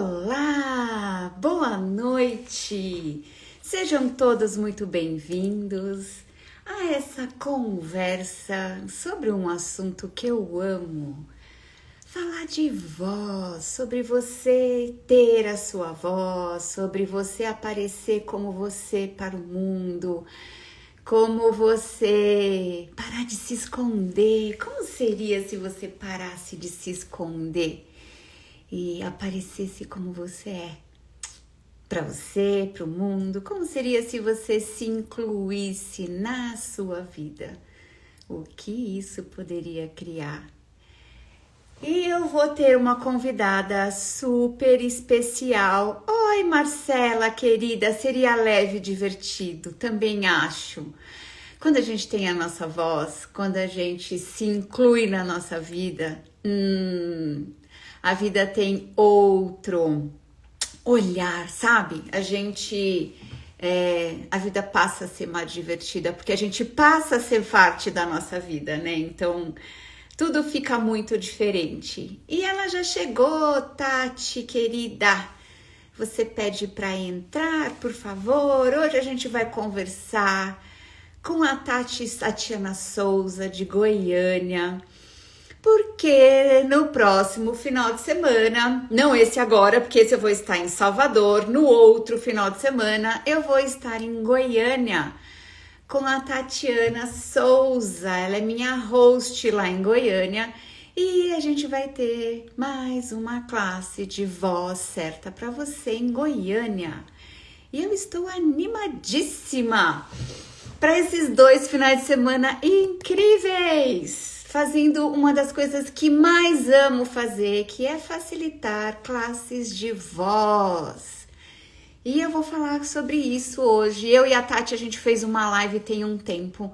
Olá, boa noite! Sejam todos muito bem-vindos a essa conversa sobre um assunto que eu amo. Falar de voz, sobre você ter a sua voz, sobre você aparecer como você para o mundo, como você parar de se esconder. Como seria se você parasse de se esconder e aparecesse como você é? Para você, para o mundo, como seria se você se incluísse na sua vida? O que isso poderia criar? E eu vou ter uma convidada super especial. Oi, Marcela, querida, seria leve e divertido, também acho. Quando a gente tem a nossa voz, quando a gente se inclui na nossa vida, a vida tem outro olhar, sabe? A vida passa a ser mais divertida, porque a gente passa a ser parte da nossa vida, né? Então, tudo fica muito diferente. E ela já chegou, Tati, querida. Você pede para entrar, por favor. Hoje a gente vai conversar com a Tatiana Souza, de Goiânia. Porque no próximo final de semana, não esse agora, porque esse eu vou estar em Salvador, no outro final de semana eu vou estar em Goiânia com a Tatiana Souza. Ela é minha host lá em Goiânia e a gente vai ter mais uma classe de voz certa para você em Goiânia. E eu estou animadíssima para esses 2 finais de semana incríveis, fazendo uma das coisas que mais amo fazer, que é facilitar classes de voz. E eu vou falar sobre isso hoje. Eu e a Tati, a gente fez uma live tem um tempo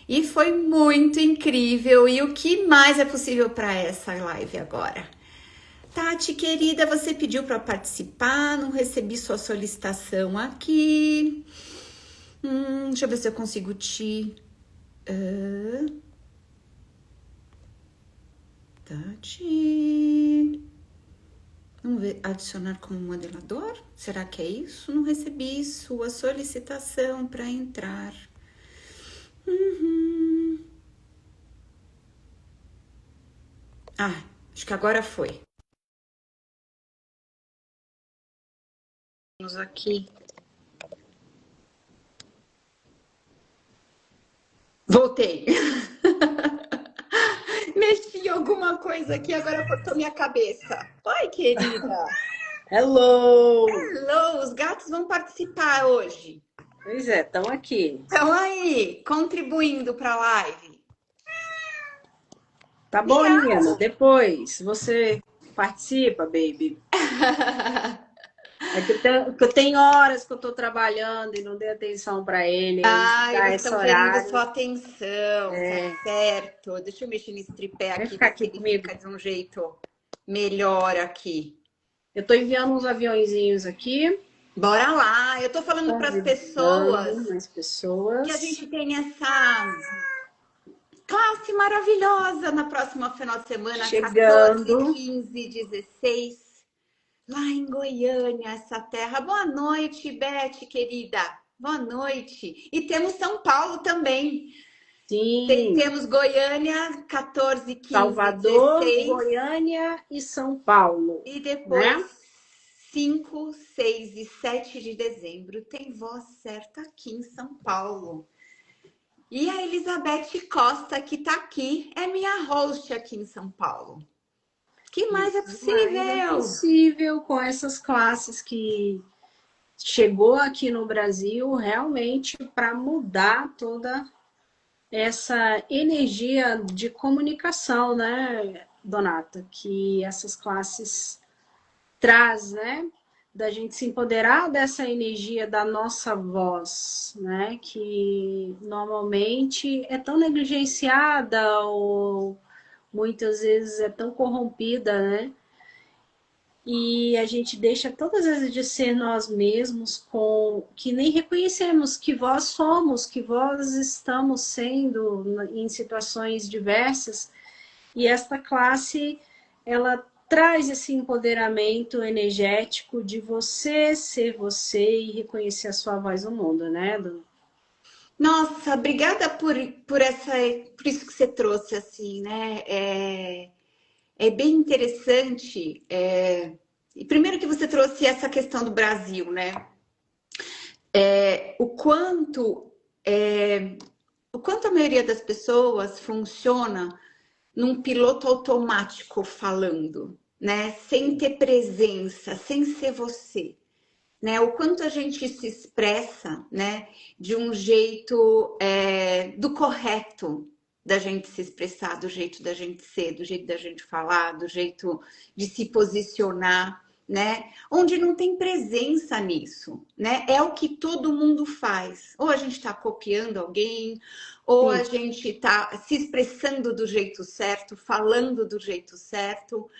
e foi muito incrível. E o que mais é possível para essa live agora? Tati, querida, você pediu para participar, não recebi sua solicitação aqui. Deixa eu ver se eu consigo te... Tati... Vamos ver, adicionar como modelador? Será que é isso? Não recebi sua solicitação para entrar. Ah, acho que agora foi. Vamos aqui. Voltei. Mexi em alguma coisa aqui, agora cortou minha cabeça. Oi, querida. Hello! Hello, os gatos vão participar hoje. Pois é, estão aqui. Estão aí, contribuindo para a live. Tá bom, Nina? Miau. Depois você participa, baby. É que eu tenho horas que eu tô trabalhando e não dei atenção para ele. Ah, Dá eles esse estão querendo horário. sua atenção, tá É, certo. Deixa eu mexer nesse tripé vai aqui, ficar ver se aqui ele comigo. fica de um jeito melhor aqui. Eu tô enviando uns aviãozinhos aqui, Bora lá, eu tô falando para as pessoas convidando mais que a pessoas. gente tem essa classe maravilhosa na próxima final de semana, 14, Chegando. 15, 16, lá em Goiânia, essa terra. Boa noite, Beth, querida. Boa noite. E temos São Paulo também. Sim, Temos Goiânia, 14, 15, Salvador, 16 Goiânia e São Paulo, e depois né? 5, 6 e 7 de dezembro tem voz certa aqui em São Paulo. E a Elizabeth Costa, que tá aqui, é minha host aqui em São Paulo. Que mais é Mas é possível? possível com essas classes que chegou aqui no Brasil realmente para mudar toda essa energia de comunicação, né, Donata? Que essas classes traz, né? Da gente se empoderar dessa energia da nossa voz, né? Que normalmente é tão negligenciada ou muitas vezes é tão corrompida, né? E a gente deixa todas as vezes de ser nós mesmos, com que nem reconhecemos que vós somos, que vós estamos sendo em situações diversas. E esta classe, ela traz esse empoderamento energético de você ser você e reconhecer a sua voz no mundo, né? Nossa, obrigada por isso que você trouxe, assim, né? É bem interessante. E primeiro que você trouxe essa questão do Brasil, né? O quanto, o quanto a maioria das pessoas funciona num piloto automático falando, né? Sem ter presença, sem ser você. Né, o quanto a gente se expressa, né, de um jeito do correto da gente se expressar, do jeito da gente ser, do jeito da gente falar, do jeito de se posicionar, né, onde não tem presença nisso, né, é o que todo mundo faz. Ou a gente está copiando alguém, ou a Sim. gente está se expressando do jeito certo, falando do jeito certo,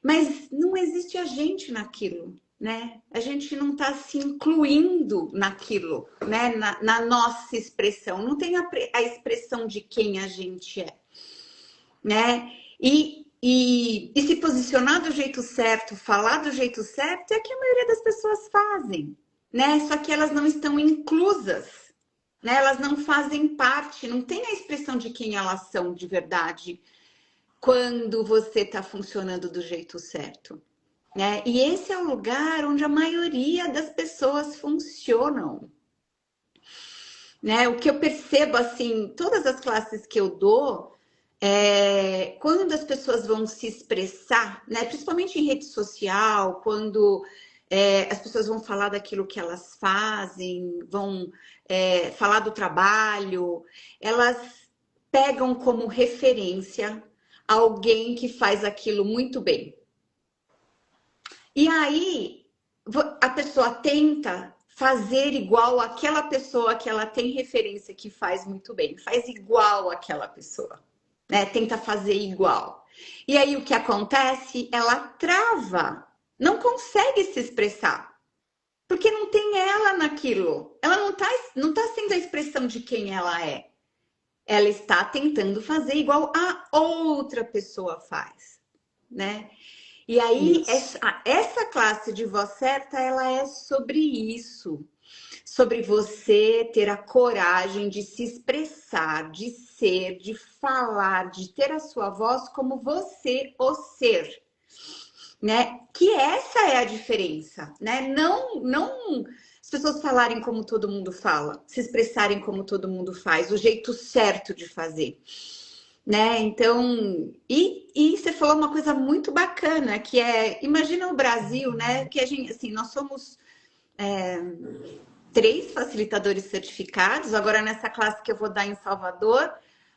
mas não existe a gente naquilo, né? A gente não está se incluindo naquilo, né? Na nossa expressão. Não tem a expressão de quem a gente é, né? E se posicionar do jeito certo, falar do jeito certo, é o que a maioria das pessoas fazem, né? Só que elas não estão inclusas, né? Elas não fazem parte, não tem a expressão de quem elas são de verdade quando você está funcionando do jeito certo, né? E esse é o lugar onde a maioria das pessoas funcionam, né? O que eu percebo, assim, todas as classes que eu dou, quando as pessoas vão se expressar, né? Principalmente em rede social, quando as pessoas vão falar daquilo que elas fazem, vão falar do trabalho, elas pegam como referência alguém que faz aquilo muito bem. E aí a pessoa tenta fazer igual aquela pessoa que ela tem referência que faz muito bem, faz igual aquela pessoa, né? Tenta fazer igual. E aí o que acontece? Ela trava, não consegue se expressar, porque não tem ela naquilo. Ela não tá sendo a expressão de quem ela é. Ela está tentando fazer igual a outra pessoa faz, né? E aí, Isso. essa classe de voz certa, ela é sobre isso. Sobre você ter a coragem de se expressar, de ser, de falar, de ter a sua voz como você, o ser. Né? Que essa é a diferença, né? Não as pessoas falarem como todo mundo fala, se expressarem como todo mundo faz, o jeito certo de fazer, né? Então, e você falou uma coisa muito bacana, que imagina o Brasil, né? Que a gente, assim, nós somos 3 facilitadores certificados. Agora, nessa classe que eu vou dar em Salvador,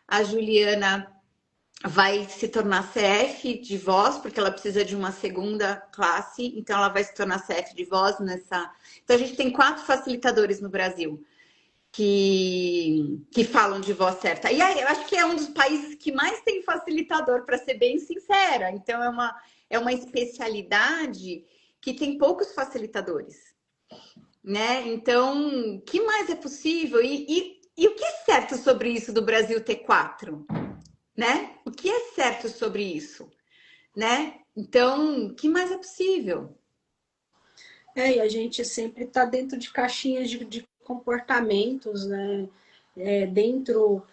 a Juliana vai se tornar CF de voz, porque ela precisa de uma segunda classe, então ela vai se tornar CF de voz nessa. Então, a gente tem 4 facilitadores no Brasil que falam de voz certa. E aí, eu acho que é um dos países que mais tem facilitador, para ser bem sincera. Então, é uma especialidade que tem poucos facilitadores, né? Então, o que mais é possível? E o que é certo sobre isso do Brasil ter 4, né? O que é certo sobre isso, né? Então, o que mais é possível? E a gente sempre está dentro de caixinhas de comportamentos, né? Dentro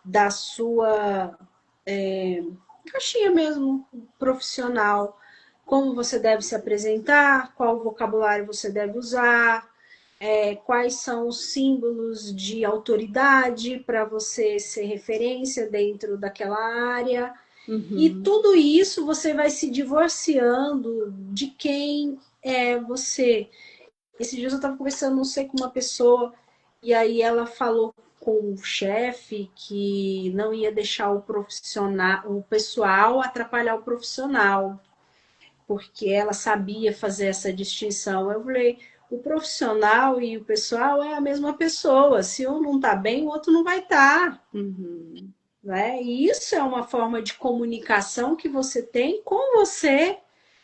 da sua caixinha mesmo profissional, como você deve se apresentar, qual vocabulário você deve usar, quais são os símbolos de autoridade para você ser referência dentro daquela área. E Uhum. tudo isso você vai se divorciando de quem é você. Esses dias eu estava conversando, não sei, com uma pessoa, e aí ela falou com o chefe que não ia deixar o profissional, o pessoal atrapalhar o profissional, porque ela sabia fazer essa distinção. Eu falei, o profissional e o pessoal é a mesma pessoa. Se um não está bem, o outro não vai estar. Uhum. Né? E isso é uma forma de comunicação que você tem com você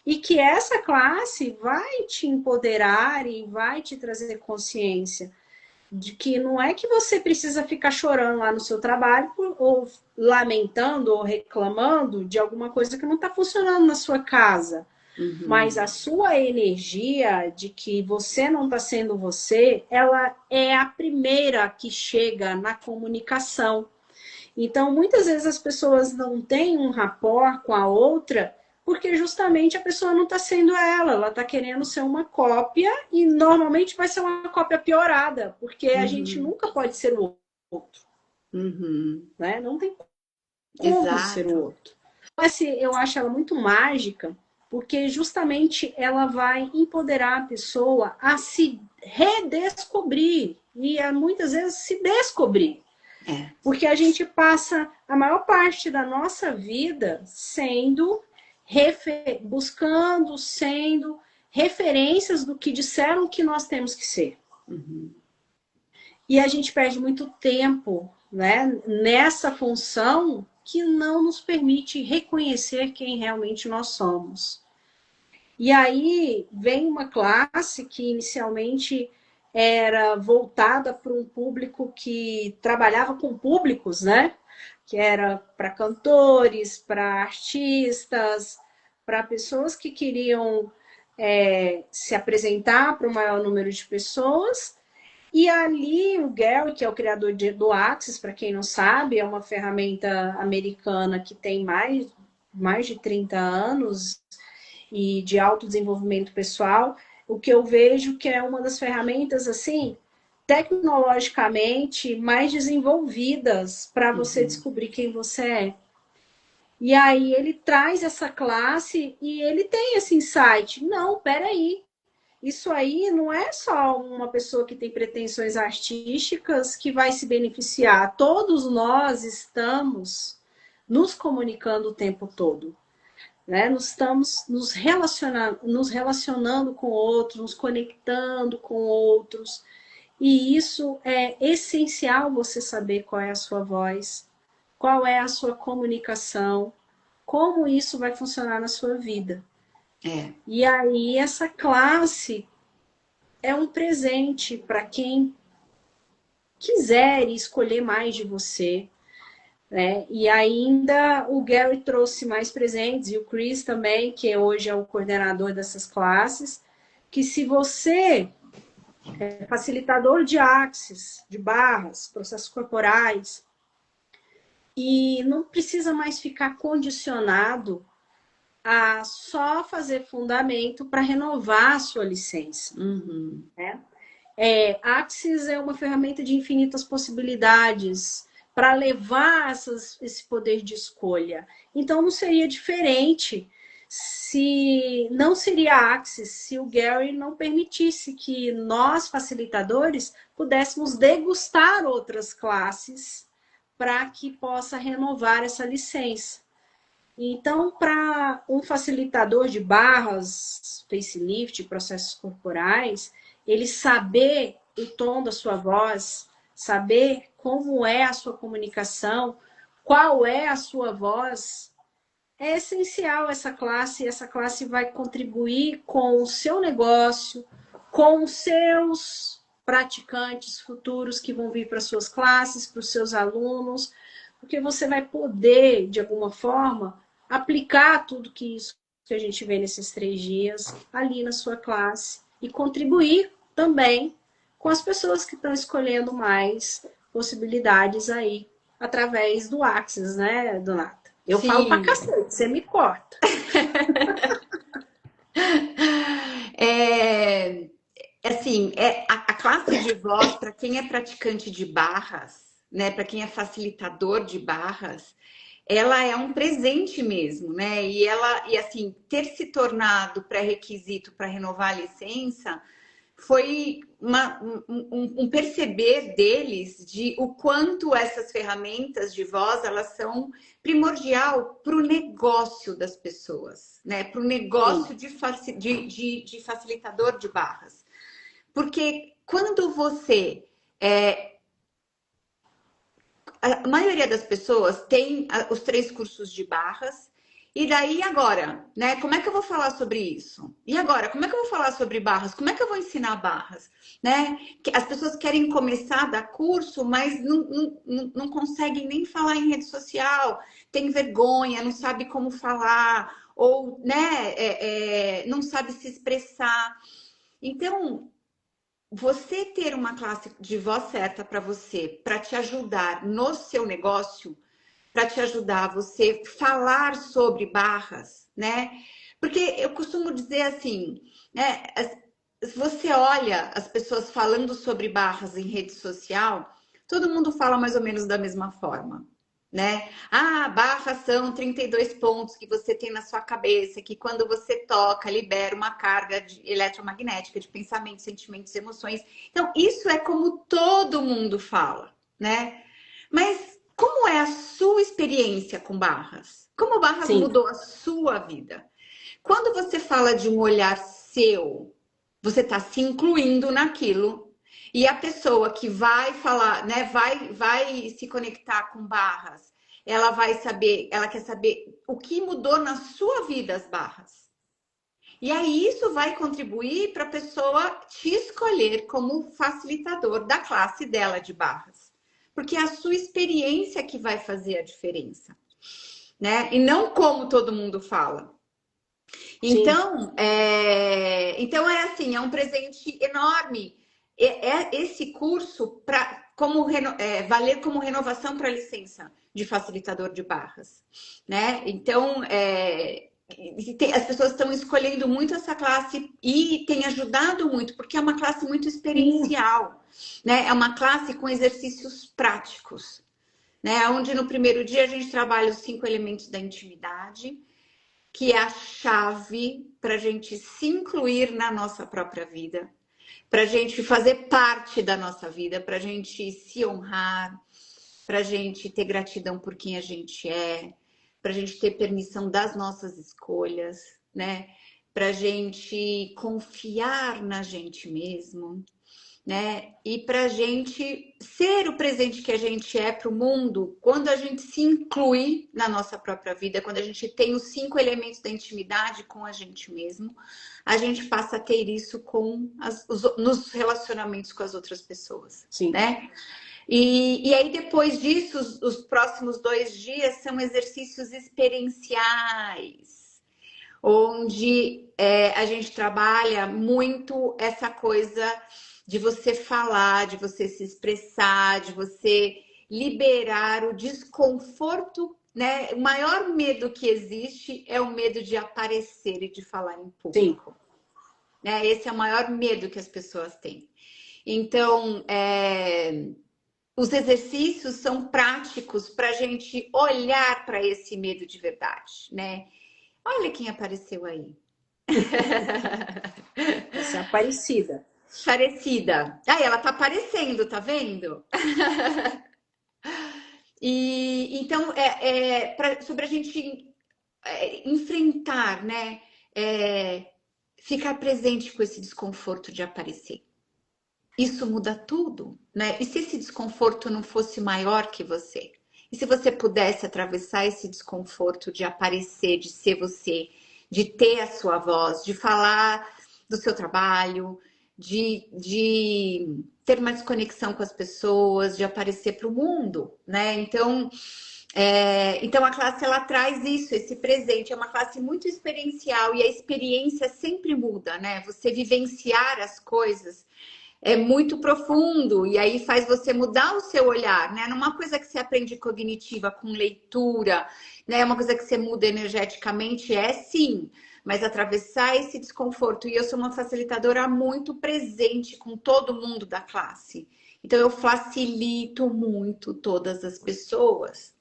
e que essa classe vai te empoderar e vai te trazer consciência. de que não é que você precisa ficar chorando lá no seu trabalho ou lamentando ou reclamando de alguma coisa que não está funcionando na sua casa. Mas a sua energia de que você não está sendo você, ela é a primeira que chega na comunicação. Então, muitas vezes as pessoas não têm um rapport com a outra porque justamente a pessoa não está sendo ela está querendo ser uma cópia e normalmente vai ser uma cópia piorada, porque a gente nunca pode ser o outro, né? Não tem como ser o Exato. outro. Eu acho ela muito mágica, porque justamente ela vai empoderar a pessoa a se redescobrir e a muitas vezes se descobrir. É. Porque a gente passa a maior parte da nossa vida buscando, sendo referências do que disseram que nós temos que ser. E a gente perde muito tempo, né, nessa função que não nos permite reconhecer quem realmente nós somos. E aí vem uma classe que inicialmente era voltada para um público que trabalhava com públicos, né? Que era para cantores, para artistas, para pessoas que queriam se apresentar para o maior número de pessoas. E ali o Gary, que é o criador do Axis, para quem não sabe, é uma ferramenta americana que tem mais de 30 anos e de autodesenvolvimento pessoal, o que eu vejo que é uma das ferramentas assim tecnologicamente mais desenvolvidas para você descobrir quem você é. E aí ele traz essa classe e ele tem esse insight. Não, peraí. Isso aí não é só uma pessoa que tem pretensões artísticas que vai se beneficiar. Todos nós estamos nos comunicando o tempo todo. Né? Nós estamos nos relacionando com outros, nos conectando com outros. E isso é essencial você saber qual é a sua voz, qual é a sua comunicação, como isso vai funcionar na sua vida. É. E aí essa classe é um presente para quem quiser escolher mais de você. Né? E ainda o Gary trouxe mais presentes, e o Chris também, que hoje é o coordenador dessas classes, que se você é facilitador de axis, de barras, processos corporais, e não precisa mais ficar condicionado a só fazer fundamento para renovar a sua licença. Né? Axis é uma ferramenta de infinitas possibilidades para levar esse poder de escolha. Então, não seria diferente se não seria Axis se o Gary não permitisse que nós, facilitadores, pudéssemos degustar outras classes para que possa renovar essa licença. Então, para um facilitador de barras, facelift, processos corporais, ele saber o tom da sua voz, saber como é a sua comunicação, qual é a sua voz, é essencial essa classe, e essa classe vai contribuir com o seu negócio, com os seus praticantes futuros que vão vir para suas classes, para os seus alunos, porque você vai poder, de alguma forma, aplicar tudo que a gente vê nesses 3 dias ali na sua classe e contribuir também com as pessoas que estão escolhendo mais possibilidades aí através do Axis, né, Donata? Eu falo pra cacete, você me corta. Assim, a classe de voz, para quem é praticante de barras, né, para quem é facilitador de barras, ela é um presente mesmo, né? E assim, ter se tornado pré-requisito para renovar a licença foi um perceber deles de o quanto essas ferramentas de voz elas são primordial para o negócio das pessoas, né? Para o negócio de facilitador de barras. Porque quando você a maioria das pessoas tem os 3 cursos de barras E daí agora, né? Como é que eu vou falar sobre isso? E agora, como é que eu vou falar sobre barras? Como é que eu vou ensinar barras? Né? As pessoas querem começar a dar curso, mas não conseguem nem falar em rede social, tem vergonha, não sabe como falar, ou né, não sabe se expressar. Então, você ter uma classe de voz certa para você, para te ajudar no seu negócio, para te ajudar a você falar sobre barras, né? Porque eu costumo dizer assim, né? Se você olha as pessoas falando sobre barras em rede social, todo mundo fala mais ou menos da mesma forma, né? Ah, barras são 32 pontos que você tem na sua cabeça, que quando você toca, libera uma carga eletromagnética de pensamentos, sentimentos, emoções. Então, isso é como todo mundo fala, né? Mas como é a sua experiência com barras? Como barras Sim, mudou a sua vida? Quando você fala de um olhar seu, você está se incluindo naquilo. E a pessoa que vai falar, né, vai se conectar com barras, ela vai saber, ela quer saber o que mudou na sua vida as barras. E aí isso vai contribuir para a pessoa te escolher como facilitador da classe dela de barras. Porque é a sua experiência que vai fazer a diferença, né? E não como todo mundo fala. sim, Então é assim, é um presente enorme. Esse curso para valer como renovação para a licença de facilitador de barras, né? Então as pessoas estão escolhendo muito essa classe e tem ajudado muito, porque é uma classe muito sim, experiencial, né? É uma classe com exercícios práticos, né? Onde no primeiro dia a gente trabalha os 5 elementos da intimidade, que é a chave para a gente se incluir na nossa própria vida, para a gente fazer parte da nossa vida, para a gente se honrar, para a gente ter gratidão por quem a gente é, para a gente ter permissão das nossas escolhas, né? Para a gente confiar na gente mesmo, né? E para a gente ser o presente que a gente é para o mundo, quando a gente se inclui na nossa própria vida, quando a gente tem os 5 elementos da intimidade com a gente mesmo, a gente passa a ter isso nos relacionamentos com as outras pessoas, sim. né? E aí, depois disso, os próximos 2 dias são exercícios experienciais, onde a gente trabalha muito essa coisa de você falar, de você se expressar, de você liberar o desconforto, né? O maior medo que existe é o medo de aparecer e de falar em Sim. público, né? Esse é o maior medo que as pessoas têm. Então, os exercícios são práticos para a gente olhar para esse medo de verdade, né? Olha quem apareceu aí. Essa é a Aparecida. Parecida. Aí ela tá aparecendo, tá vendo? E então sobre a gente enfrentar, né? Ficar presente com esse desconforto de aparecer. Isso muda tudo, né? E se esse desconforto não fosse maior que você? E se você pudesse atravessar esse desconforto de aparecer, de ser você, de ter a sua voz, de falar do seu trabalho, de ter mais conexão com as pessoas, de aparecer para o mundo, né? Então a classe ela traz isso, esse presente, é uma classe muito experiencial e a experiência sempre muda, né? Você vivenciar as coisas é muito profundo e aí faz você mudar o seu olhar, né? Não é uma coisa que você aprende cognitiva com leitura, né? É uma coisa que você muda energeticamente, é sim, mas atravessar esse desconforto. E eu sou uma facilitadora muito presente com todo mundo da classe. Então eu facilito muito todas as pessoas,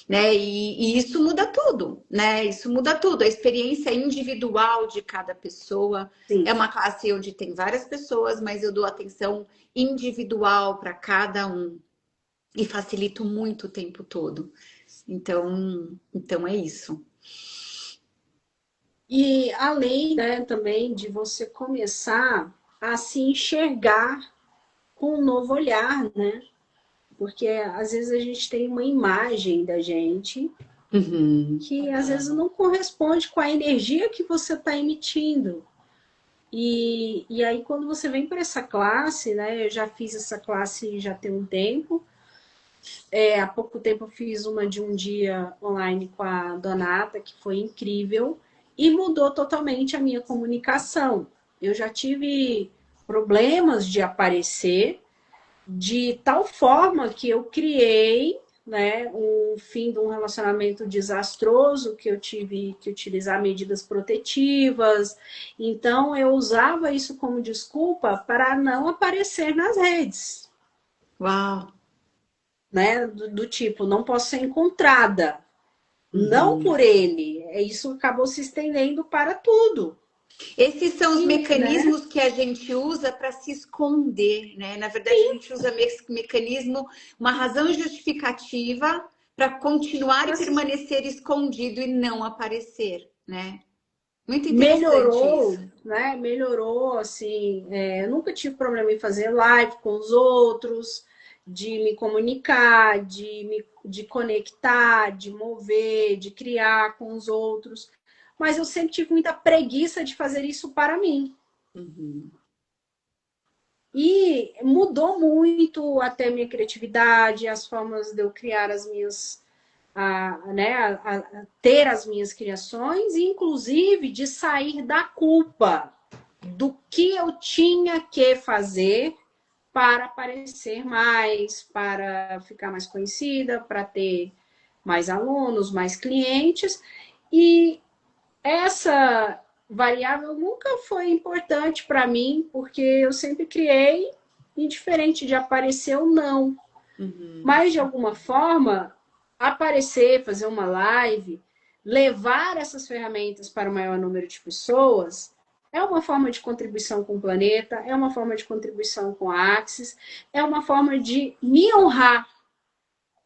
né? E isso muda tudo, né? Isso muda tudo. A experiência individual de cada pessoa é Sim. uma classe onde tem várias pessoas, mas eu dou atenção individual para cada um e facilito muito o tempo todo. Então é isso. E além, né, também de você começar a se enxergar com um novo olhar, né? Porque às vezes a gente tem uma imagem da gente Uhum. que às vezes não corresponde com a energia que você está emitindo. E aí, quando você vem para essa classe, né? Eu já fiz essa classe já tem um tempo. Há pouco tempo eu fiz uma de um dia online com a Donata, que foi incrível, e mudou totalmente a minha comunicação. Eu já tive problemas de aparecer, de tal forma que eu criei, né, um fim de um relacionamento desastroso, que eu tive que utilizar medidas protetivas. Então eu usava isso como desculpa para não aparecer nas redes, Uau! né, do tipo, não posso ser encontrada. Não Uhum. por ele, isso acabou se estendendo para tudo. Esses são os E, né? mecanismos que a gente usa para se esconder, né? Na verdade, a gente usa mecanismo, uma razão justificativa para continuar e permanecer escondido e não aparecer, né? Muito interessante isso. Melhorou, né? Melhorou, assim. Eu nunca tive problema em fazer live com os outros, de me comunicar, de conectar, de mover, de criar com os outros. Mas eu sempre tive muita preguiça de fazer isso para mim. Uhum. E mudou muito até a minha criatividade, as formas de eu criar as minhas, né, a ter as minhas criações, e inclusive de sair da culpa do que eu tinha que fazer para aparecer mais, para ficar mais conhecida, para ter mais alunos, mais clientes. E essa variável nunca foi importante para mim, porque eu sempre criei, indiferente de aparecer ou não. Uhum. Mas, de alguma forma, aparecer, fazer uma live, levar essas ferramentas para o maior número de pessoas, é uma forma de contribuição com o planeta, é uma forma de contribuição com a Axis, é uma forma de me honrar,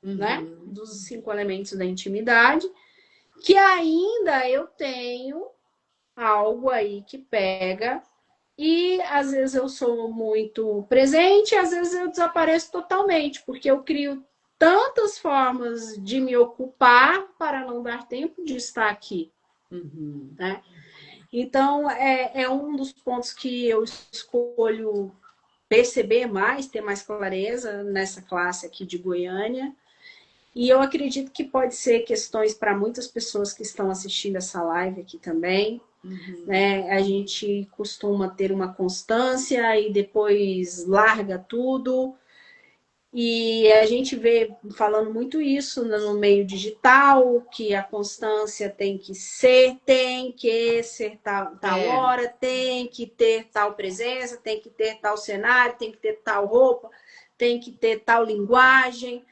né? Uhum. Dos 5 elementos da intimidade, que ainda eu tenho algo aí que pega. E às vezes eu sou muito presente, às vezes eu desapareço totalmente, porque eu crio tantas formas de me ocupar para não dar tempo de estar aqui, Uhum. né? Então, é um dos pontos que eu escolho perceber mais, ter mais clareza nessa classe aqui de Goiânia. E eu acredito que pode ser questões para muitas pessoas que estão assistindo essa live aqui também, Uhum. né? A gente costuma ter uma constância e depois larga tudo. E a gente vê falando muito isso no meio digital, que a constância tem que ser tal É. hora, tem que ter tal presença, tem que ter tal cenário, tem que ter tal roupa, tem que ter tal linguagem.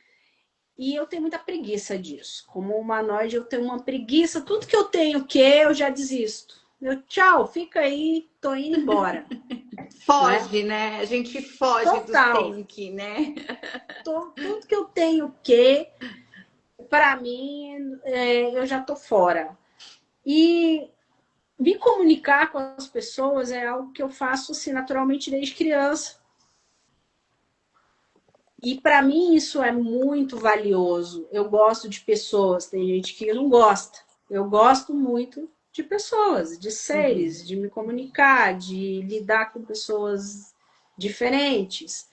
E eu tenho muita preguiça disso. Como humanoide, eu tenho uma preguiça. Tudo que eu tenho que eu já desisto. Eu, tchau, fica aí, tô indo embora. Né? Foge, né? A gente foge dos Total. tem que, né? Tudo que eu tenho que, para mim, eu já tô fora. E me comunicar com as pessoas é algo que eu faço assim, naturalmente desde criança. E para mim isso é muito valioso. Eu gosto de pessoas, tem gente que não gosta. Eu gosto muito de pessoas, de Uhum. seres, de me comunicar, de lidar com pessoas diferentes.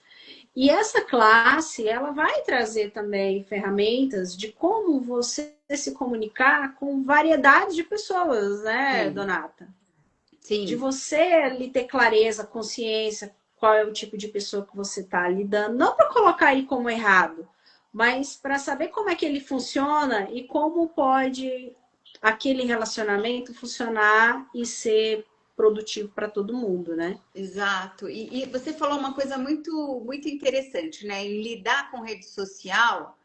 E essa classe, ela vai trazer também ferramentas de como você se comunicar com variedade de pessoas, né, É, Donata? De sim. você ali ter clareza, consciência, qual é o tipo de pessoa que você está lidando, não para colocar ele como errado, mas para saber como é que ele funciona e como pode aquele relacionamento funcionar e ser produtivo para todo mundo, né? Exato. E você falou uma coisa muito interessante, né? Em lidar com rede social,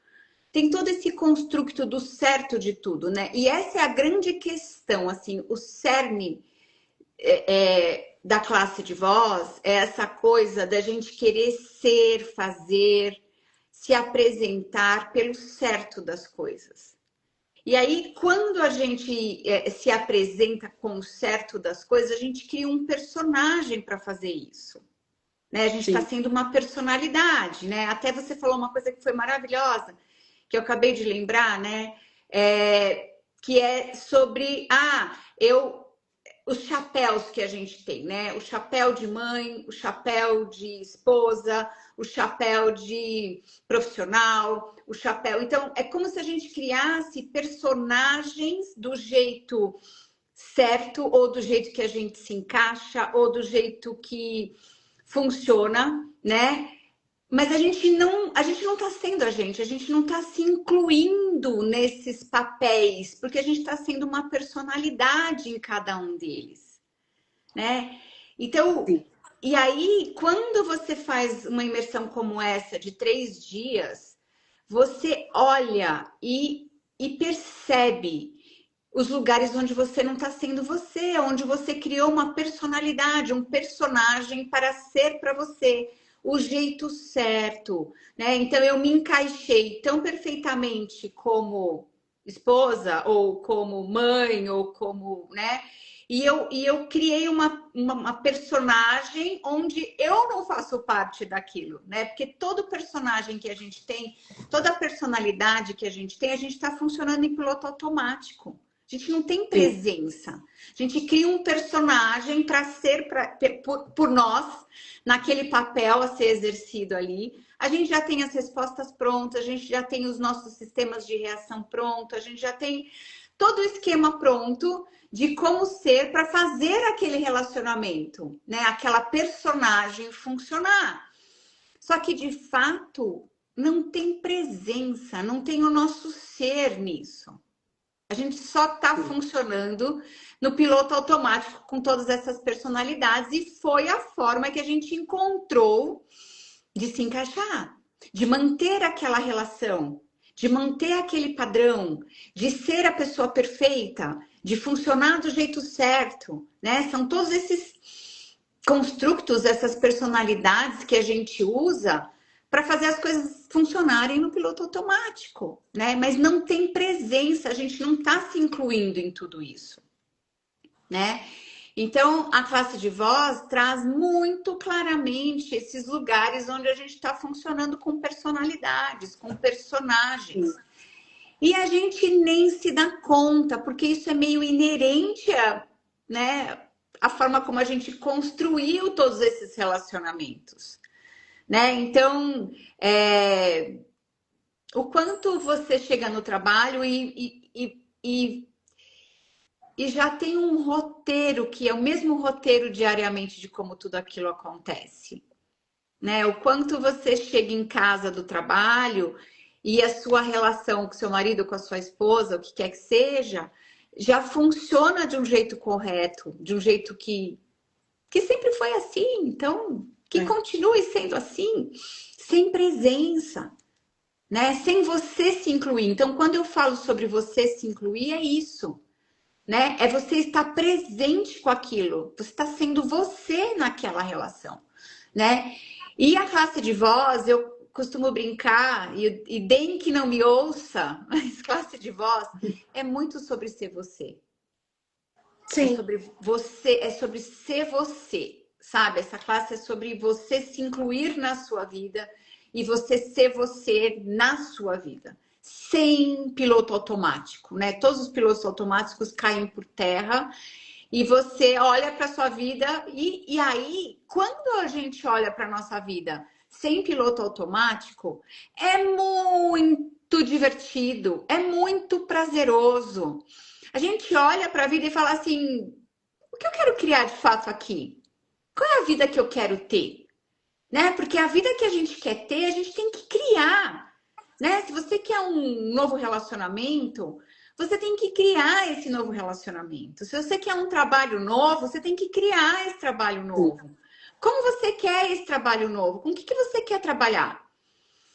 tem todo esse construto do certo de tudo, né? E essa é a grande questão, assim, o cerne da classe de voz é essa coisa da gente querer ser, fazer, se apresentar pelo certo das coisas. E aí, quando a gente se apresenta com o certo das coisas, a gente cria um personagem para fazer isso. Né? A gente está Sim. sendo uma personalidade, né? Até você falou uma coisa que foi maravilhosa, que eu acabei de lembrar, né? que é sobre os chapéus que a gente tem, né? O chapéu de mãe, o chapéu de esposa, o chapéu de profissional, o chapéu. Então, é como se a gente criasse personagens do jeito certo, ou do jeito que a gente se encaixa, ou do jeito que funciona, né? Mas a gente não está sendo a gente não está se incluindo nesses papéis, porque a gente está sendo uma personalidade em cada um deles, né? Então, Sim. e aí, quando você faz uma imersão como essa de 3 dias, você olha e percebe os lugares onde você não está sendo você, onde você criou uma personalidade, um personagem para ser para você, o jeito certo, né? Então eu me encaixei tão perfeitamente como esposa, ou como mãe, ou como, né? E eu criei uma personagem onde eu não faço parte daquilo, né? Porque todo personagem que a gente tem, toda personalidade que a gente tem, a gente está funcionando em piloto automático. A gente não tem Sim. presença. A gente cria um personagem para ser por nós, naquele papel a ser exercido ali. A gente já tem as respostas prontas, a gente já tem os nossos sistemas de reação prontos, a gente já tem todo o esquema pronto de como ser para fazer aquele relacionamento, né? Aquela personagem funcionar. Só que de fato não tem presença, não tem o nosso ser nisso. A gente só está funcionando no piloto automático com todas essas personalidades, e foi a forma que a gente encontrou de se encaixar, de manter aquela relação, de manter aquele padrão, de ser a pessoa perfeita, de funcionar do jeito certo, né? São todos esses construtos, essas personalidades que a gente usa para fazer as coisas funcionarem no piloto automático, né? Mas não tem presença, a gente não está se incluindo em tudo isso, né? Então, a classe de voz traz muito claramente esses lugares onde a gente está funcionando com personalidades, com personagens. Sim. E a gente nem se dá conta, porque isso é meio inerente a, né, a forma como a gente construiu todos esses relacionamentos, né? Então, o quanto você chega no trabalho e já tem um roteiro que é o mesmo roteiro diariamente de como tudo aquilo acontece, né? O quanto você chega em casa do trabalho e a sua relação com seu marido, com a sua esposa, o que quer que seja, já funciona de um jeito correto, de um jeito que sempre foi assim, então que continue sendo assim, sem presença, né? Sem você se incluir. Então, quando eu falo sobre você se incluir, é isso, né? É você estar presente com aquilo, você está sendo você naquela relação, né? E a classe de voz, eu costumo brincar, e bem que não me ouça, mas classe de voz é muito sobre ser você. É Sim. sobre você, é sobre ser você, sabe? Essa classe é sobre você se incluir na sua vida e você ser você na sua vida, sem piloto automático, né? Todos os pilotos automáticos caem por terra e você olha para sua vida e aí, quando a gente olha para nossa vida sem piloto automático, é muito divertido, é muito prazeroso. A gente olha para a vida e fala assim: o que eu quero criar de fato aqui? Qual é a vida que eu quero ter? Né? Porque a vida que a gente quer ter, a gente tem que criar, né? Se você quer um novo relacionamento, você tem que criar esse novo relacionamento. Se você quer um trabalho novo, você tem que criar esse trabalho novo. Como você quer esse trabalho novo? Com o que você quer trabalhar?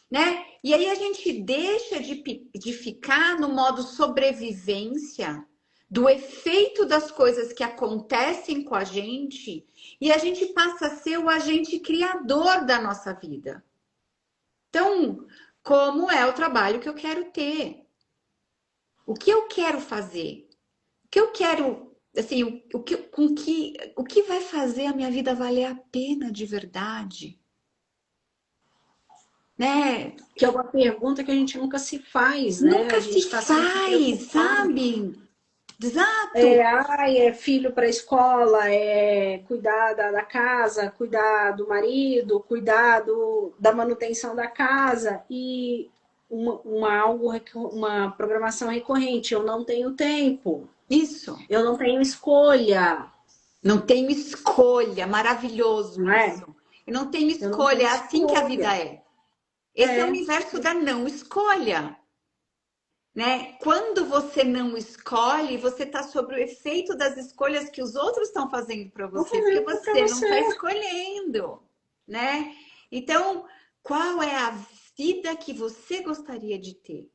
Né? E aí a gente deixa de ficar no modo sobrevivência do efeito das coisas que acontecem com a gente e a gente passa a ser o agente criador da nossa vida. Então, como é o trabalho que eu quero ter? O que eu quero fazer? O que eu quero, assim, o que vai fazer a minha vida valer a pena de verdade? né? Que é uma pergunta que a gente nunca se faz, né? A Nunca gente se está sempre faz, preocupado. sabe? Exato. É filho para a escola, é cuidar da casa, cuidar do marido, cuidar da manutenção da casa e uma programação recorrente. Eu não tenho tempo, Isso. eu não tenho escolha, Não tenho escolha. Maravilhoso não é? isso. E não tenho Eu não tenho escolha. É assim que a vida escolha. é. Esse é o É, universo da não escolha, né? Quando você não escolhe, você está sob o efeito das escolhas que os outros estão fazendo para vou você, porque fazendo para você não você. está escolhendo, né? Então, qual é a vida que você gostaria de ter,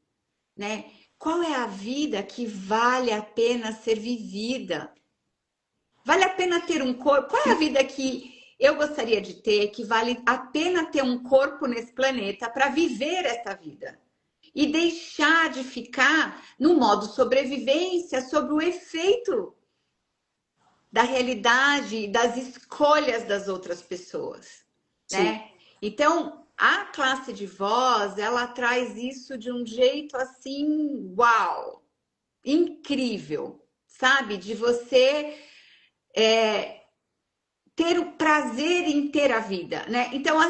né? Qual é a vida que vale a pena ser vivida? Vale a pena ter um corpo? Qual é a vida que eu gostaria de ter, que vale a pena ter um corpo nesse planeta para viver essa vida? E deixar de ficar no modo sobrevivência sobre o efeito da realidade, das escolhas das outras pessoas, Sim, né? Então, a classe de voz, ela traz isso de um jeito assim, uau, incrível, sabe? De você ter o prazer em ter a vida, né? Então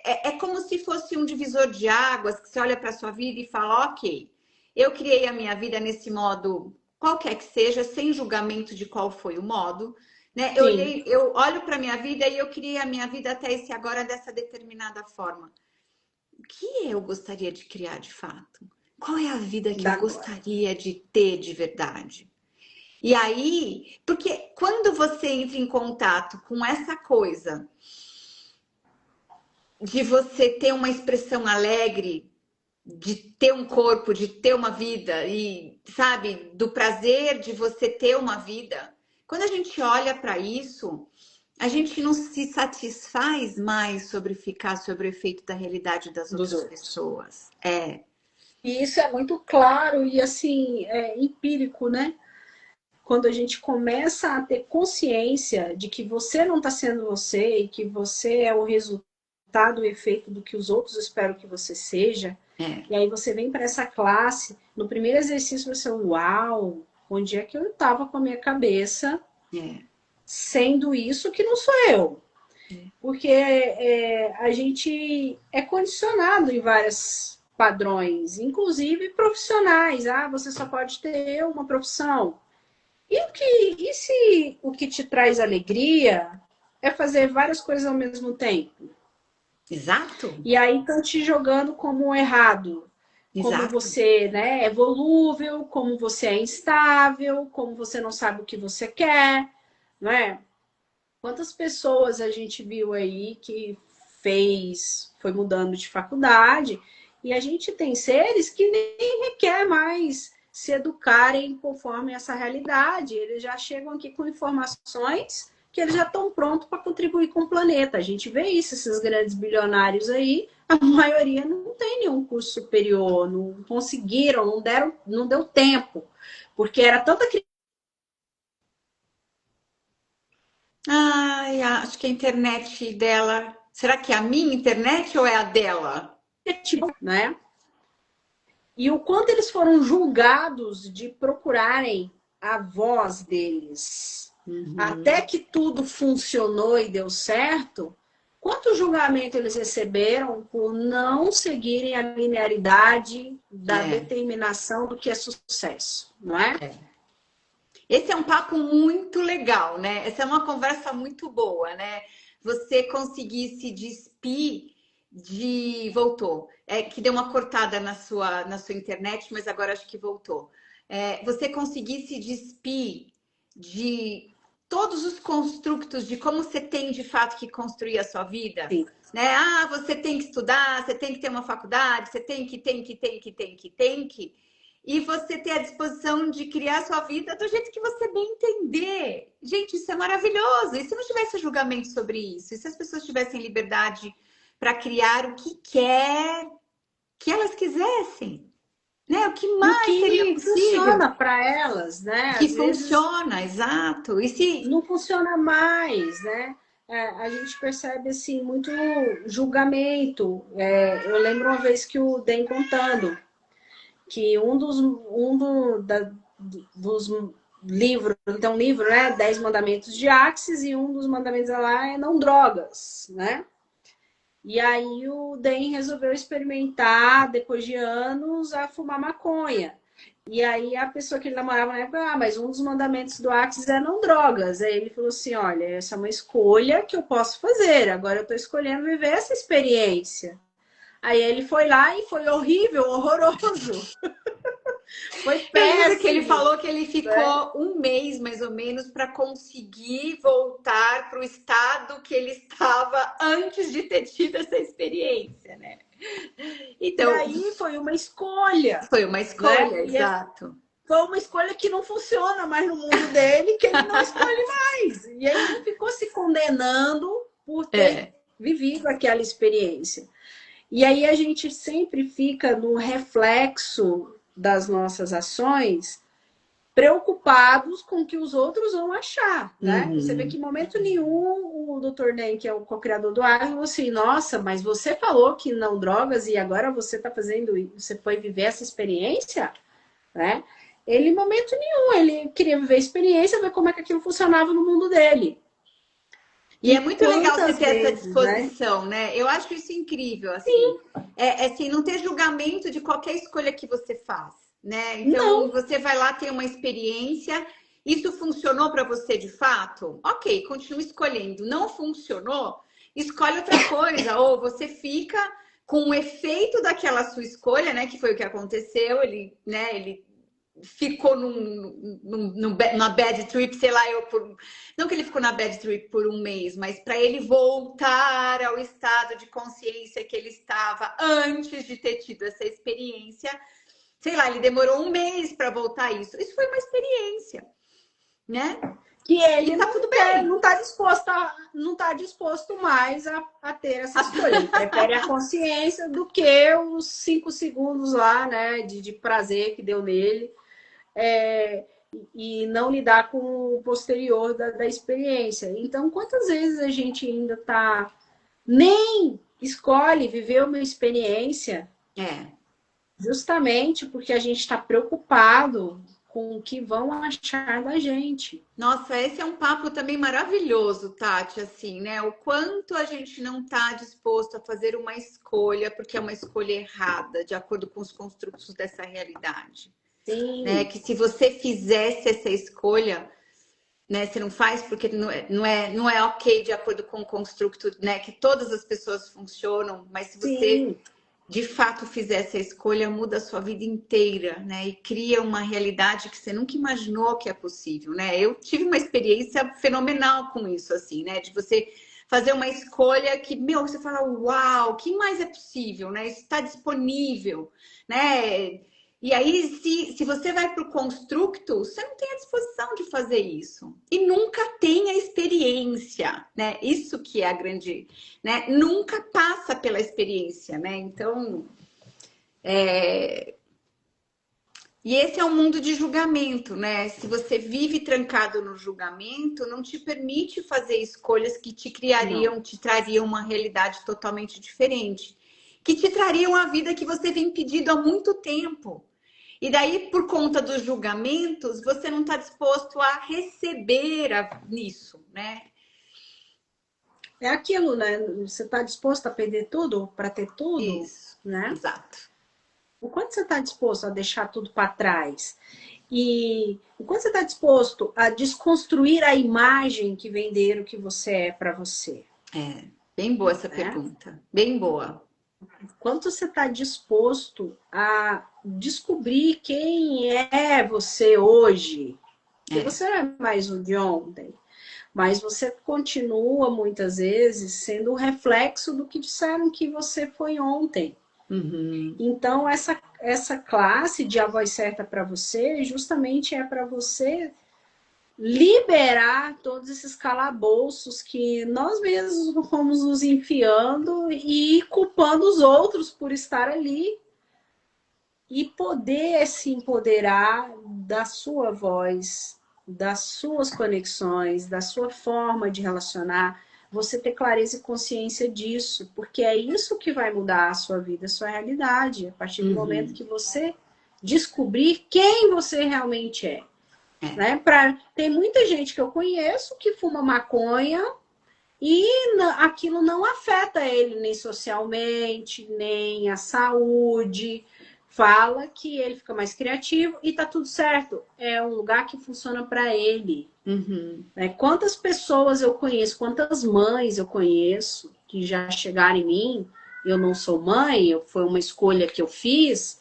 é como se fosse um divisor de águas que você olha para a sua vida e fala, ok, eu criei a minha vida nesse modo, qualquer que seja, sem julgamento de qual foi o modo, né? sim, Eu olho para a minha vida e eu criei a minha vida até esse agora dessa determinada forma. O que eu gostaria de criar de fato? Qual é a vida que eu da agora. gostaria de ter de verdade? E aí, porque quando você entra em contato com essa coisa de você ter uma expressão alegre, de ter um corpo, de ter uma vida e, sabe, do prazer de você ter uma vida, quando a gente olha para isso, a gente não se satisfaz mais sobre ficar sobre o efeito da realidade das Dos outras outros. pessoas. É, E isso é muito claro e assim, é empírico, né? Quando a gente começa a ter consciência de que você não está sendo você e que você é o resultado, o efeito do que os outros esperam que você seja, é, e aí você vem para essa classe, no primeiro exercício você, uau, onde é que eu estava com a minha cabeça é, sendo isso que não sou eu? Porque a gente é condicionado em vários padrões, inclusive profissionais. Ah, você só pode ter uma profissão. E se o que te traz alegria é fazer várias coisas ao mesmo tempo? exato, E aí estão te jogando como errado, como exato. você, né, é volúvel, como você é instável, como você não sabe o que você quer, não é? Quantas pessoas a gente viu aí que foi mudando de faculdade, e a gente tem seres que nem requer mais se educarem conforme essa realidade. Eles já chegam aqui com informações que eles já estão prontos para contribuir com o planeta. A gente vê isso, esses grandes bilionários aí, a maioria não tem nenhum curso superior, não conseguiram, não deu tempo, porque era tanta Ai, acho que a internet dela. Será que é a minha internet ou é a dela? criatividade, né? E o quanto eles foram julgados de procurarem a voz deles. Até Uhum. que tudo funcionou e deu certo, quanto julgamento eles receberam por não seguirem a linearidade da É, determinação do que é sucesso, não é? é. Esse é um papo muito legal, né? Essa é uma conversa muito boa, né? Você conseguir se despir de. Voltou. É que deu uma cortada na sua internet, mas agora acho que voltou. É, você conseguir se despir de todos os construtos de como você tem de fato que construir a sua vida. Sim. Né? Ah, você tem que estudar, você tem que ter uma faculdade, você tem que e você ter a disposição de criar a sua vida do jeito que você bem entender. Gente, isso é maravilhoso. E se não tivesse julgamento sobre isso? E se as pessoas tivessem liberdade para criar o que quer, que elas quisessem? Né? O que E o mais seria que possível? funciona para elas, né? Que Às vezes funciona, exato. E se. não funciona mais, né? a gente percebe assim muito julgamento. Eu lembro uma vez que o Den contando que dos livros, tem um livro, né, 10 Mandamentos de Axis, e um dos mandamentos lá é não drogas, né? E aí o Den resolveu experimentar, depois de anos, a fumar maconha. E aí a pessoa que ele namorava na época, mas um dos mandamentos do Axis é não drogas. Aí ele falou assim, olha, essa é uma escolha que eu posso fazer, agora eu estou escolhendo viver essa experiência. Aí ele foi lá e foi horrível, horroroso. Foi Eu lembro que péssimo. ele falou que ele ficou um mês, mais ou menos, para conseguir voltar para o estado que ele estava antes de ter tido essa experiência, né? E Então, aí foi uma escolha, foi uma né? escolha, E exato. foi uma escolha que não funciona mais no mundo dele, que ele não escolhe mais. E aí ele ficou se condenando por ter vivido aquela experiência. E aí a gente sempre fica no reflexo das nossas ações, preocupados com o que os outros vão achar, né? Você vê que em momento nenhum o Dr. Den, que é o co-criador do Ar, falou assim, nossa, mas você falou que não drogas e agora você está fazendo, você foi viver essa experiência, né? Ele, em momento nenhum, ele queria viver a experiência, ver como é que aquilo funcionava no mundo dele. E é muito legal você ter essa vezes, disposição, né? Eu acho isso incrível, assim. Assim, não ter julgamento de qualquer escolha que você faz, né? Então, Não. você vai lá ter uma experiência, isso funcionou para você de fato? Ok, continua escolhendo. Não funcionou? Escolhe outra coisa. Ou você fica com o efeito daquela sua escolha, né? Que foi o que aconteceu. Ele ficou numa bad trip, sei lá, não que ele ficou na bad trip por um mês, mas para ele voltar ao estado de consciência que ele estava antes de ter tido essa experiência, sei lá, ele demorou um mês para voltar a isso. Isso foi uma experiência, né? Que ele e tá tudo bem. Não está disposto mais a ter essa escolha. Ele prefere a consciência do que os 5 segundos lá, né, de prazer que deu nele. E não lidar com o posterior da experiência. Então, quantas vezes a gente ainda nem escolhe viver uma experiência justamente porque a gente está preocupado com o que vão achar da gente. Nossa, esse é um papo também maravilhoso, Tati, assim, né? O quanto a gente não está disposto a fazer uma escolha, porque é uma escolha errada, de acordo com os construtos dessa realidade. Sim. Né? Que se você fizesse essa escolha, né? Você não faz porque não é ok de acordo com o construto, né? Que todas as pessoas funcionam, mas se você de fato fizer essa escolha, muda a sua vida inteira, né? E cria uma realidade que você nunca imaginou que é possível, né? Eu tive uma experiência fenomenal com isso, assim, né? De você fazer uma escolha que, você fala, uau, o que mais é possível, né? Isso está disponível, né? E aí, se você vai para o construto, você não tem a disposição de fazer isso. E nunca tem a experiência, né? Isso que é a grande, né? Nunca passa pela experiência, né? Então, E esse é um mundo de julgamento, né? Se você vive trancado no julgamento, não te permite fazer escolhas que te trariam uma realidade totalmente diferente. Que te trariam a vida que você vem pedindo há muito tempo. E daí, por conta dos julgamentos, você não está disposto a receber nisso, né? É aquilo, né? Você está disposto a perder tudo para ter tudo? Isso, né? Exato. O quanto você está disposto a deixar tudo para trás? E o quanto você está disposto a desconstruir a imagem que venderam que você é para você? Bem boa essa pergunta. Bem boa. Quanto você está disposto a descobrir quem é você hoje? Porque você não é mais o de ontem, mas você continua muitas vezes sendo o reflexo do que disseram que você foi ontem. Então, essa classe de A Voz Certa para você, justamente é para você liberar todos esses calabouços que nós mesmos fomos nos enfiando e culpando os outros por estar ali e poder se empoderar da sua voz, das suas conexões, da sua forma de relacionar. você ter clareza e consciência disso, porque é isso que vai mudar a sua vida, a sua realidade, a partir do momento que você descobrir quem você realmente é. Né? Tem muita gente que eu conheço que fuma maconha e aquilo não afeta ele nem socialmente, nem a saúde. Fala que ele fica mais criativo e tá tudo certo. É um lugar que funciona para ele. Né? Quantas pessoas eu conheço, quantas mães eu conheço que já chegaram em mim. Eu não sou mãe, foi uma escolha que eu fiz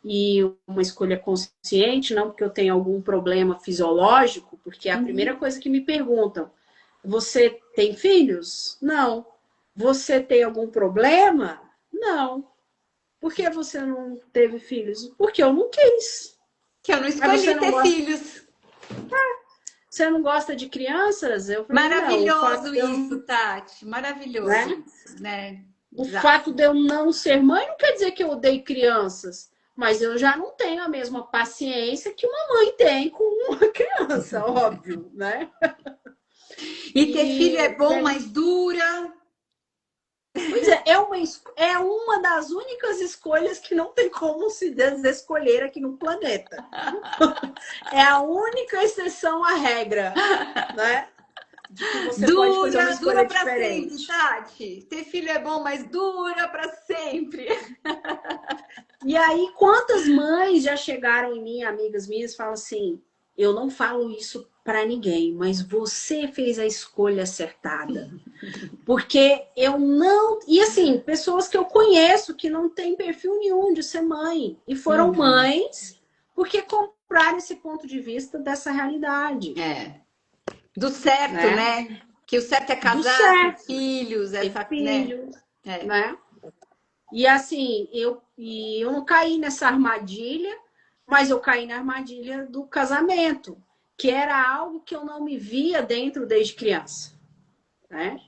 e uma escolha consciente, não porque eu tenho algum problema fisiológico, porque é a primeira coisa que me perguntam. Você tem filhos? Não. Você tem algum problema? Não. Por que você não teve filhos? Porque eu não quis. Que eu não escolhi ter filhos. Você não gosta de crianças? Eu falei, maravilhoso isso, Tati. Maravilhoso isso, né? O fato de eu não ser mãe não quer dizer que eu odeio crianças. Mas eu já não tenho a mesma paciência que uma mãe tem com uma criança, óbvio, né? E ter filho é bom, mas dura. Pois é uma das únicas escolhas que não tem como se desescolher aqui no planeta. É a única exceção à regra, né? De que você pode fazer uma escolha dura diferente. Sempre, Tati. Ter filho é bom, mas dura para sempre. E aí, quantas mães já chegaram em mim, amigas minhas, falam assim: eu não falo isso para ninguém, mas você fez a escolha acertada. Porque eu não... E assim, pessoas que eu conheço que não têm perfil nenhum de ser mãe. E foram mães porque compraram esse ponto de vista dessa realidade. Do certo, né? Que o certo é casar, ter filhos, filhos, né? E assim, eu não caí nessa armadilha, mas eu caí na armadilha do casamento, que era algo que eu não me via dentro desde criança, né?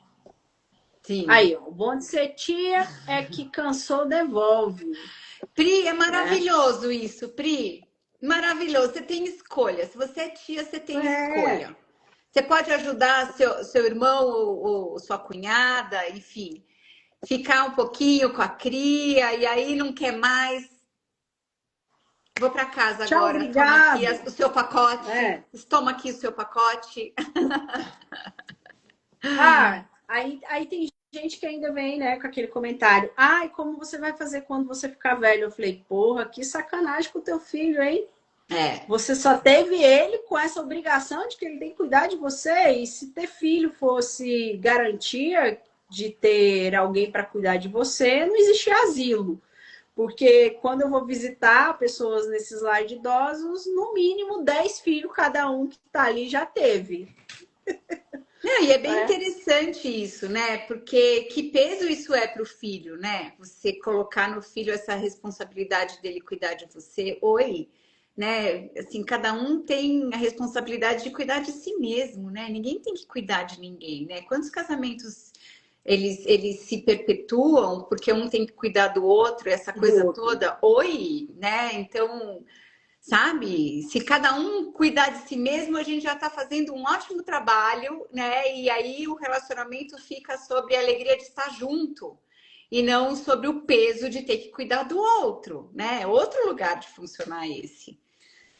Sim. Aí, ó, o bom de ser tia é que cansou, devolve. Pri, é maravilhoso isso, Pri. Maravilhoso. Você tem escolha. Se você é tia, você tem escolha. Você pode ajudar seu irmão ou sua cunhada, enfim, ficar um pouquinho com a cria e aí não quer mais. Vou para casa agora. Obrigada. Toma aqui o seu pacote. Toma aqui o seu pacote. Aí tem gente que ainda vem, né, com aquele comentário. Ai, como você vai fazer quando você ficar velho? Eu falei, porra, que sacanagem com o teu filho, hein? Você só teve ele com essa obrigação de que ele tem que cuidar de você. E se ter filho fosse garantia de ter alguém para cuidar de você, não existia asilo. Porque quando eu vou visitar pessoas nesses lares de idosos, no mínimo 10 filhos cada um que está ali já teve. Não, e é bem interessante isso, né? Porque que peso isso é para o filho, né? Você colocar no filho essa responsabilidade dele cuidar de você. Né? Assim, cada um tem a responsabilidade de cuidar de si mesmo, né? Ninguém tem que cuidar de ninguém, né? Quantos casamentos eles se perpetuam porque um tem que cuidar do outro, essa coisa toda? Né? Então, sabe? Se cada um cuidar de si mesmo, a gente já está fazendo um ótimo trabalho, né? E aí o relacionamento fica sobre a alegria de estar junto e não sobre o peso de ter que cuidar do outro, né? Outro lugar de funcionar esse.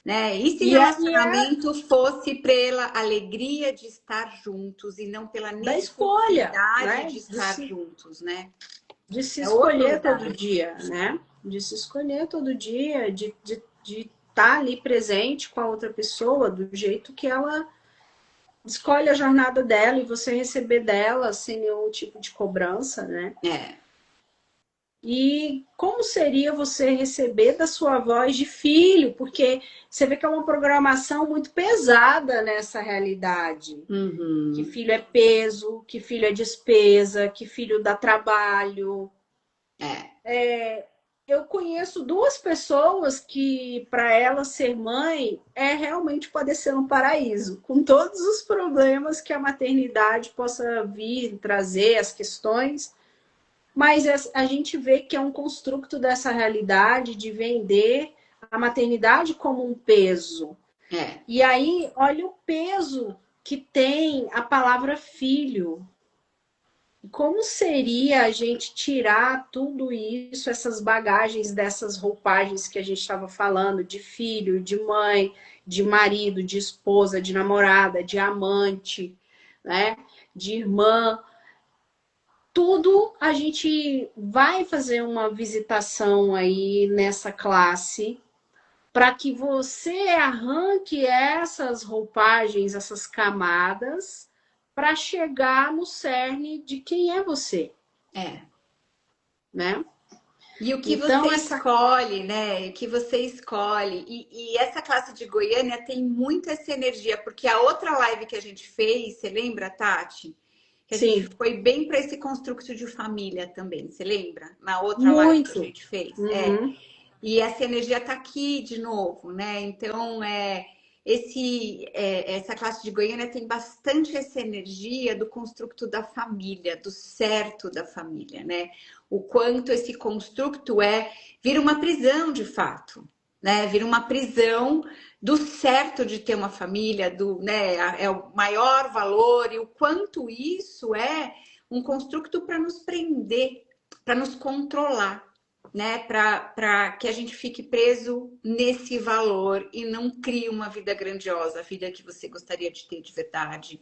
Né? E se relacionamento fosse pela alegria de estar juntos e não pela necessidade de estar juntos, né? De se escolher todo dia, né? De se escolher todo dia, de estar ali presente com a outra pessoa do jeito que ela escolhe a jornada dela e você receber dela sem nenhum tipo de cobrança, né? E como seria você receber da sua voz de filho? Porque você vê que é uma programação muito pesada nessa realidade. Que filho é peso, que filho é despesa, que filho dá trabalho. Eu conheço 2 pessoas que, para ela ser mãe, é realmente padecer um paraíso. Com todos os problemas que a maternidade possa vir trazer, as questões... Mas a gente vê que é um construto dessa realidade de vender a maternidade como um peso. E aí, olha o peso que tem a palavra filho. Como seria a gente tirar tudo isso, essas bagagens dessas roupagens que a gente estava falando, de filho, de mãe, de marido, de esposa, de namorada, de amante, né? De irmã. Tudo a gente vai fazer uma visitação aí nessa classe para que você arranque essas roupagens, essas camadas, para chegar no cerne de quem é você, É. né? E o que Então, você escolhe, né? O que você escolhe. E essa classe de Goiânia tem muito essa energia, porque a outra live que a gente fez, você lembra, Tati? Que a gente sim, foi bem para esse construto de família também, você lembra? Na outra live que a muito. gente fez. É. Uhum. E essa energia tá aqui de novo, né? Então, essa classe de Goiânia tem bastante essa energia do construto da família, do certo da família, né? O quanto esse construto vira uma prisão de fato, né? Vira uma prisão do certo de ter uma família, né? É o maior valor e o quanto isso é um construto para nos prender, para nos controlar, né? Para que a gente fique preso nesse valor e não crie uma vida grandiosa, a vida que você gostaria de ter de verdade,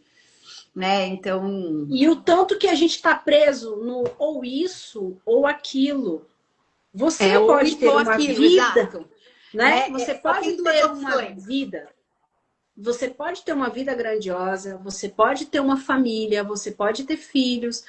né? Então, E o tanto que a gente está preso no ou isso ou aquilo. Você ou pode isso ter ou uma aquilo, vida, exato, né? né? Você Só pode tem duas ter uma opções. vida. Você pode ter uma vida grandiosa, você pode ter uma família, você pode ter filhos.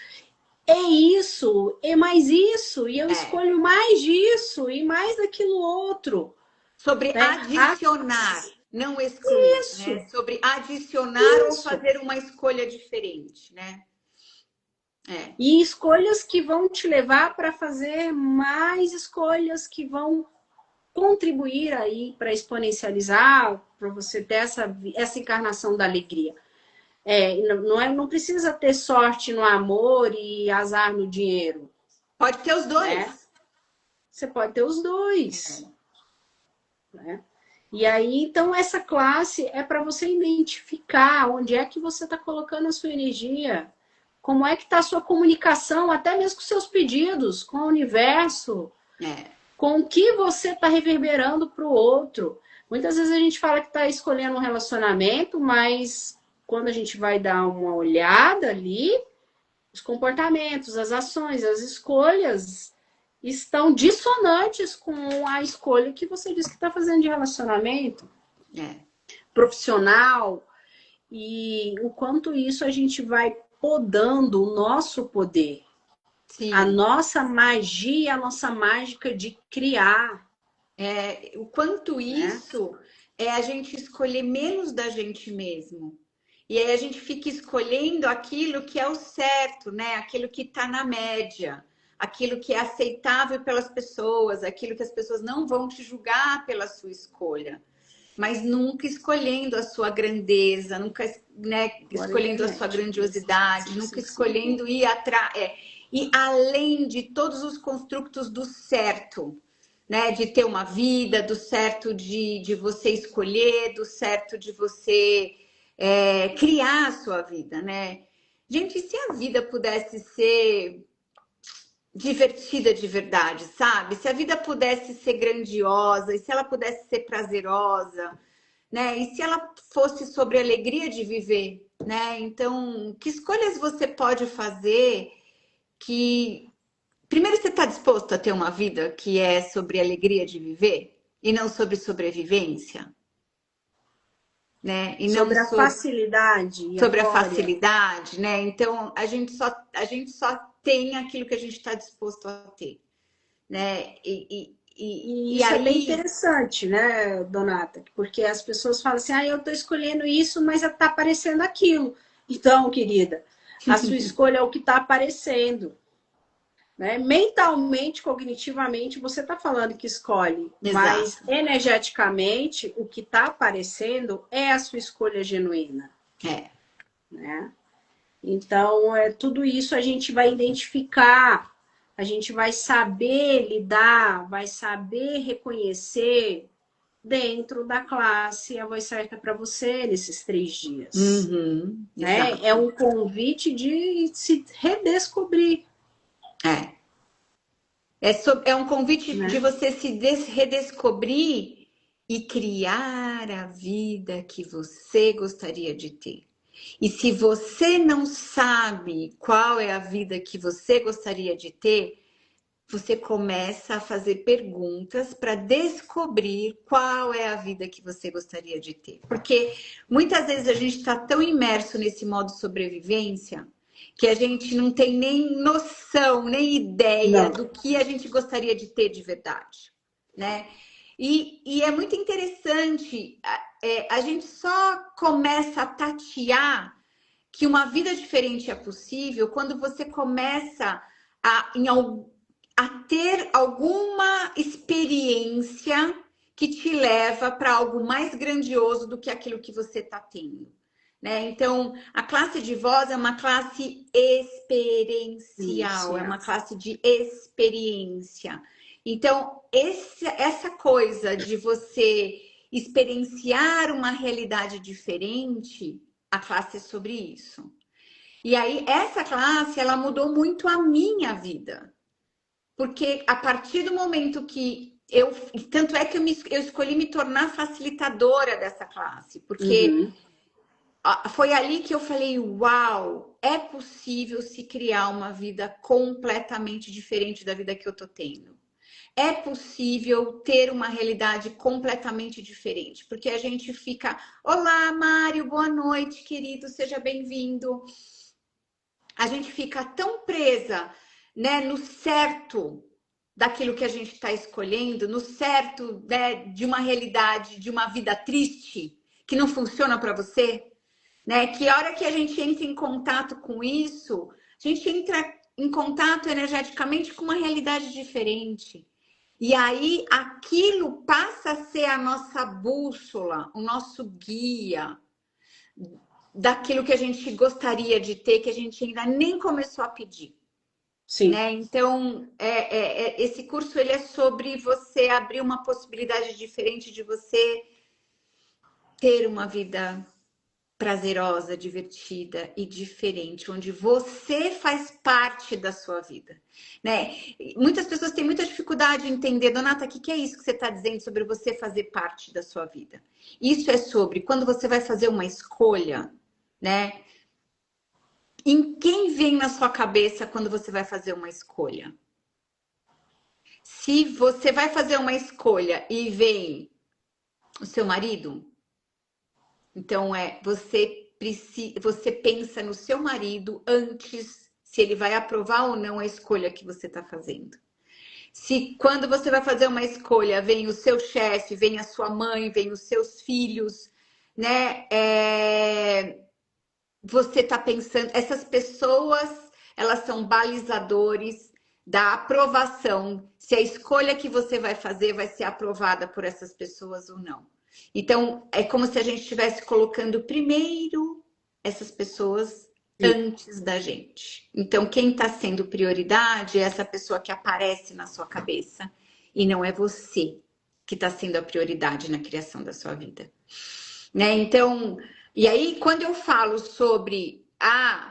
É isso, é mais isso, e eu É, escolho mais disso e mais daquilo outro, sobre né? adicionar, não excluir, né? Isso, Sobre adicionar ou isso. fazer uma escolha diferente, né? É, E escolhas que vão te levar para fazer mais escolhas que vão contribuir aí para exponencializar, para você ter essa encarnação da alegria. Não precisa ter sorte no amor e azar no dinheiro, pode ter os né? dois. Você pode ter os dois, né? E aí, então, essa classe é para você identificar onde é que você está colocando a sua energia, como é que está a sua comunicação, até mesmo com seus pedidos, com o universo, É, com o que você está reverberando para o outro. Muitas vezes a gente fala que está escolhendo um relacionamento, mas quando a gente vai dar uma olhada ali, os comportamentos, as ações, as escolhas estão dissonantes com a escolha que você disse que está fazendo de relacionamento é, profissional e o quanto isso a gente vai podando o nosso poder, a sim. nossa magia, a nossa mágica de criar, O quanto né? isso é a gente escolher menos da gente mesmo. E aí a gente fica escolhendo aquilo que é o certo, né? Aquilo que está na média, aquilo que é aceitável pelas pessoas, aquilo que as pessoas não vão te julgar pela sua escolha, mas nunca escolhendo a sua grandeza, nunca, né, Agora a escolhendo a sua internet. grandiosidade, nunca escolhendo ir atrás, e além de todos os construtos do certo, né? De ter uma vida, do certo de você escolher, do certo de você criar a sua vida, né? Gente, se a vida pudesse ser divertida de verdade, sabe? Se a vida pudesse ser grandiosa, e se ela pudesse ser prazerosa, né? E se ela fosse sobre a alegria de viver, né? Então, que escolhas você pode fazer que primeiro, você está disposto a ter uma vida que é sobre alegria de viver e não sobre sobrevivência, né? E não Sobre a facilidade e a sobre a glória. facilidade, né? Então, a gente só tem aquilo que a gente está disposto a ter, né? E E isso é bem aí, interessante, né, Donata? Porque as pessoas falam assim, eu estou escolhendo isso, mas está aparecendo aquilo. Então, querida, a sua escolha é o que está aparecendo. Né? Mentalmente, cognitivamente, você está falando que escolhe, mas exato, energeticamente, o que está aparecendo é a sua escolha genuína. é, Né? Então, tudo isso a gente vai identificar, a gente vai saber lidar, vai saber reconhecer dentro da classe A Voz Certa para você nesses 3 dias. Né? Exato. É um convite de se redescobrir. É. É um convite de Né? você se redescobrir e criar a vida que você gostaria de ter. E se você não sabe qual é a vida que você gostaria de ter, você começa a fazer perguntas para descobrir qual é a vida que você gostaria de ter. Porque muitas vezes a gente está tão imerso nesse modo sobrevivência que a gente não tem nem noção, nem ideia Não. do que a gente gostaria de ter de verdade, né? E é muito interessante, a gente só começa a tatear que uma vida diferente é possível quando você começa a ter alguma experiência que te leva para algo mais grandioso do que aquilo que você está tendo. Né? Então, a classe de voz é uma classe experiencial, é uma classe de experiência. Então, essa coisa de você experienciar uma realidade diferente, a classe é sobre isso. E aí, essa classe, ela mudou muito a minha vida. Porque a partir do momento que eu... Tanto é que eu escolhi me tornar facilitadora dessa classe. Porque foi ali que eu falei, uau, é possível se criar uma vida completamente diferente da vida que eu tô tendo. É possível ter uma realidade completamente diferente, porque a gente fica, olá, Mário, boa noite, querido, seja bem-vindo. A gente fica tão presa, né, no certo daquilo que a gente está escolhendo, no certo, né, de uma realidade, de uma vida triste que não funciona para você, né? Que a hora que a gente entra em contato com isso, a gente entra em contato energeticamente com uma realidade diferente. E aí aquilo passa a ser a nossa bússola, o nosso guia daquilo que a gente gostaria de ter, que a gente ainda nem começou a pedir. Sim. Né? Então, esse curso ele é sobre você abrir uma possibilidade diferente de você ter uma vida prazerosa, divertida e diferente, onde você faz parte da sua vida, né? Muitas pessoas têm muita dificuldade em entender, Donata, o que é isso que você está dizendo sobre você fazer parte da sua vida? Isso é sobre quando você vai fazer uma escolha, né? Em quem vem na sua cabeça quando você vai fazer uma escolha? Se você vai fazer uma escolha e vem o seu marido, então você pensa no seu marido antes se ele vai aprovar ou não a escolha que você está fazendo. Se quando você vai fazer uma escolha vem o seu chefe, vem a sua mãe, vem os seus filhos, né? Você está pensando, essas pessoas, elas são balizadores da aprovação, se a escolha que você vai fazer vai ser aprovada por essas pessoas ou não. Então, é como se a gente estivesse colocando primeiro essas pessoas antes da gente. Então, quem está sendo prioridade é essa pessoa que aparece na sua cabeça e não é você que está sendo a prioridade na criação da sua vida. Né? Então, e aí quando eu falo sobre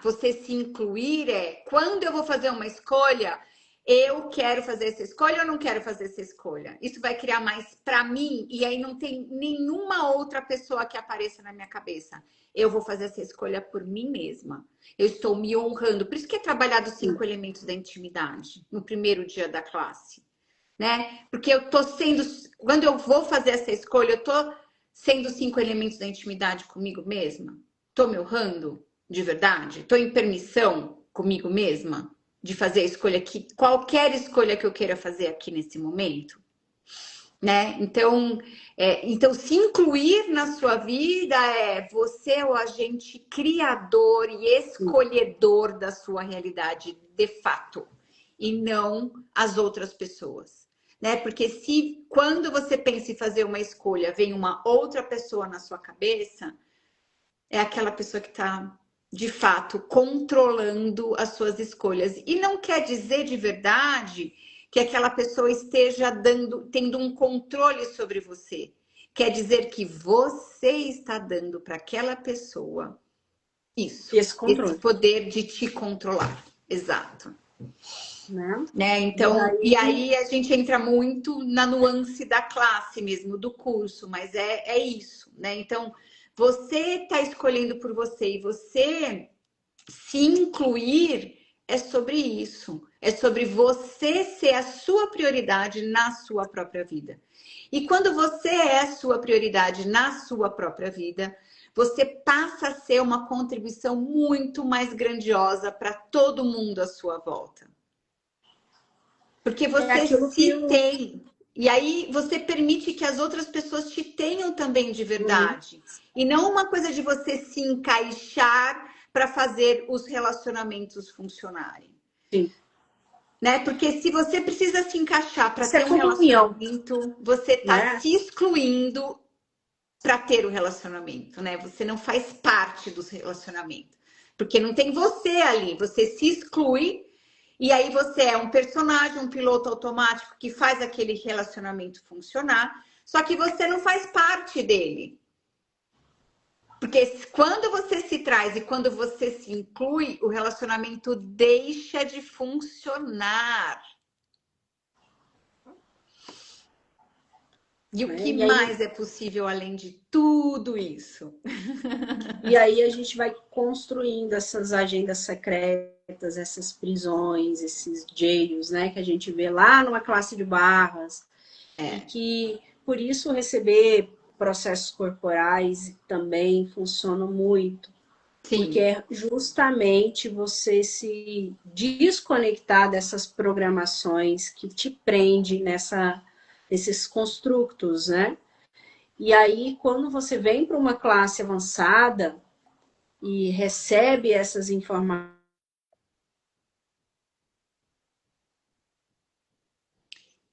você se incluir, quando eu vou fazer uma escolha, eu quero fazer essa escolha ou não quero fazer essa escolha? Isso vai criar mais para mim e aí não tem nenhuma outra pessoa que apareça na minha cabeça. Eu vou fazer essa escolha por mim mesma. Eu estou me honrando. Por isso que é trabalhado os 5 elementos da intimidade no primeiro dia da classe, né? Porque eu tô sendo, quando eu vou fazer essa escolha, eu tô sendo 5 elementos da intimidade comigo mesma? Tô me honrando de verdade? Tô em permissão comigo mesma de fazer a escolha que qualquer escolha que eu queira fazer aqui nesse momento, né? Então, se incluir na sua vida é você é o agente criador e escolhedor da sua realidade de fato e não as outras pessoas. Né? Porque se quando você pensa em fazer uma escolha, vem uma outra pessoa na sua cabeça, é aquela pessoa que está, de fato, controlando as suas escolhas. E não quer dizer de verdade que aquela pessoa esteja tendo um controle sobre você. quer dizer que você está dando para aquela pessoa isso, Esse controle. esse poder de te controlar. Exato. Né? Então, e aí a gente entra muito na nuance da classe mesmo, do curso, mas é isso, né? Então, você está escolhendo por você e você se incluir é sobre isso. É sobre você ser a sua prioridade na sua própria vida. E quando você é a sua prioridade na sua própria vida, você passa a ser uma contribuição muito mais grandiosa para todo mundo à sua volta. Porque você se tem. E aí você permite que as outras pessoas te tenham também de verdade. E não uma coisa de você se encaixar para fazer os relacionamentos funcionarem. Sim. Né? Porque se você precisa se encaixar para ter um comunhão. relacionamento, você está se excluindo para ter o relacionamento, né? Você não faz parte dos relacionamentos. Porque não tem você ali, você se exclui. E aí você é um personagem, um piloto automático que faz aquele relacionamento funcionar, só que você não faz parte dele. Porque quando você se traz e quando você se inclui, o relacionamento deixa de funcionar. E o que mais é possível além de tudo isso? E aí a gente vai construindo essas agendas secretas, essas prisões, esses jails, né? Que a gente vê lá numa classe de barras. E que, por isso, receber processos corporais também funciona muito. Sim. Porque é justamente você se desconectar dessas programações que te prendem nesses construtos, né? E aí, quando você vem para uma classe avançada e recebe essas informações.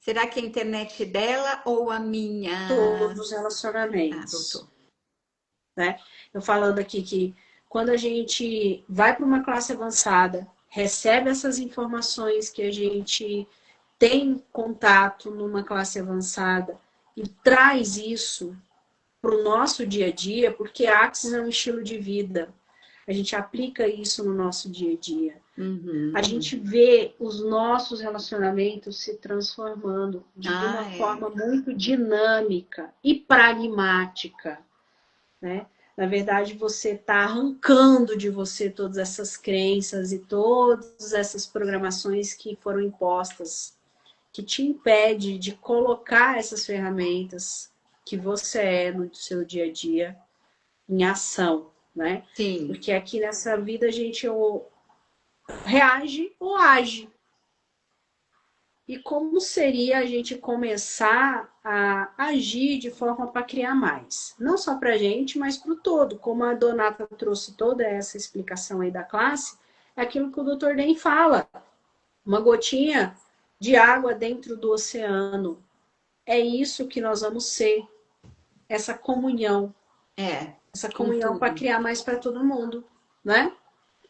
Será que é a internet dela ou a minha? Todos os relacionamentos. Né? Eu falando aqui que quando a gente vai para uma classe avançada, recebe essas informações que a gente tem contato numa classe avançada e traz isso para o nosso dia a dia, porque Axis é um estilo de vida. A gente aplica isso no nosso dia a dia. A gente vê os nossos relacionamentos se transformando de uma forma muito dinâmica e pragmática. Né? Na verdade, você está arrancando de você todas essas crenças e todas essas programações que foram impostas, que te impede de colocar essas ferramentas que você é no seu dia a dia em ação, né? Sim. Porque aqui nessa vida a gente ou reage ou age. E como seria a gente começar a agir de forma para criar mais? Não só para a gente, mas para o todo. Como a Donata trouxe toda essa explicação aí da classe, é aquilo que o Dr. Den fala. Uma gotinha de água dentro do oceano. É isso que nós vamos ser. Essa comunhão. Essa comunhão para criar mais para todo mundo, né?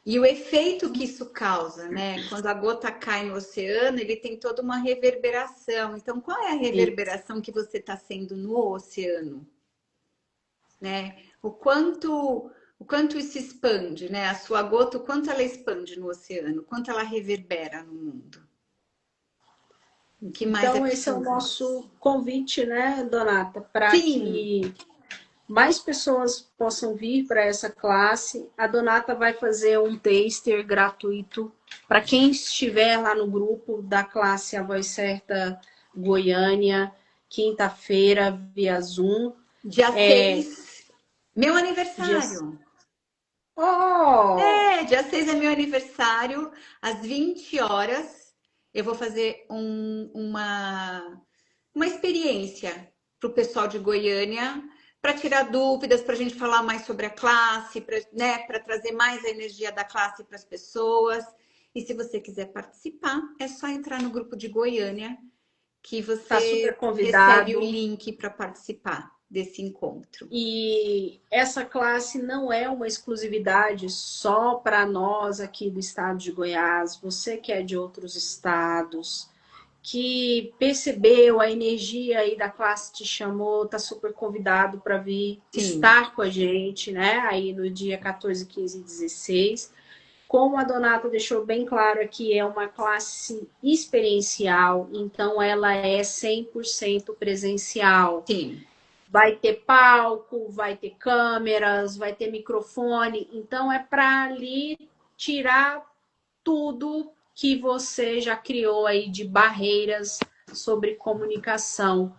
E o efeito que isso causa, né? Quando a gota cai no oceano, ele tem toda uma reverberação. Então, qual é a reverberação que você está sendo no oceano? Né? O quanto isso expande, né? A sua gota, o quanto ela expande no oceano, o quanto ela reverbera no mundo. O que mais então, esse é o nosso convite, né, Donata? Para que mais pessoas possam vir para essa classe. A Donata vai fazer um taster gratuito para quem estiver lá no grupo da classe A Voz Certa Goiânia, quinta-feira, via Zoom. Dia 6, meu aniversário. Dia 6 é meu aniversário, às 20 horas. Eu vou fazer uma experiência para o pessoal de Goiânia, para tirar dúvidas, para a gente falar mais sobre a classe, para trazer mais a energia da classe para as pessoas. E se você quiser participar, é só entrar no grupo de Goiânia, que você recebe o link para participar desse encontro. E essa classe não é uma exclusividade só para nós aqui do estado de Goiás, você que é de outros estados, que percebeu a energia aí da classe, te chamou, tá super convidado para vir estar com a gente, né? Aí no dia 14, 15 e 16. Como a Donata deixou bem claro aqui, é uma classe experiencial, então ela é 100% presencial. Sim. Vai ter palco, vai ter câmeras, vai ter microfone, então é para ali tirar tudo que você já criou aí de barreiras sobre comunicação,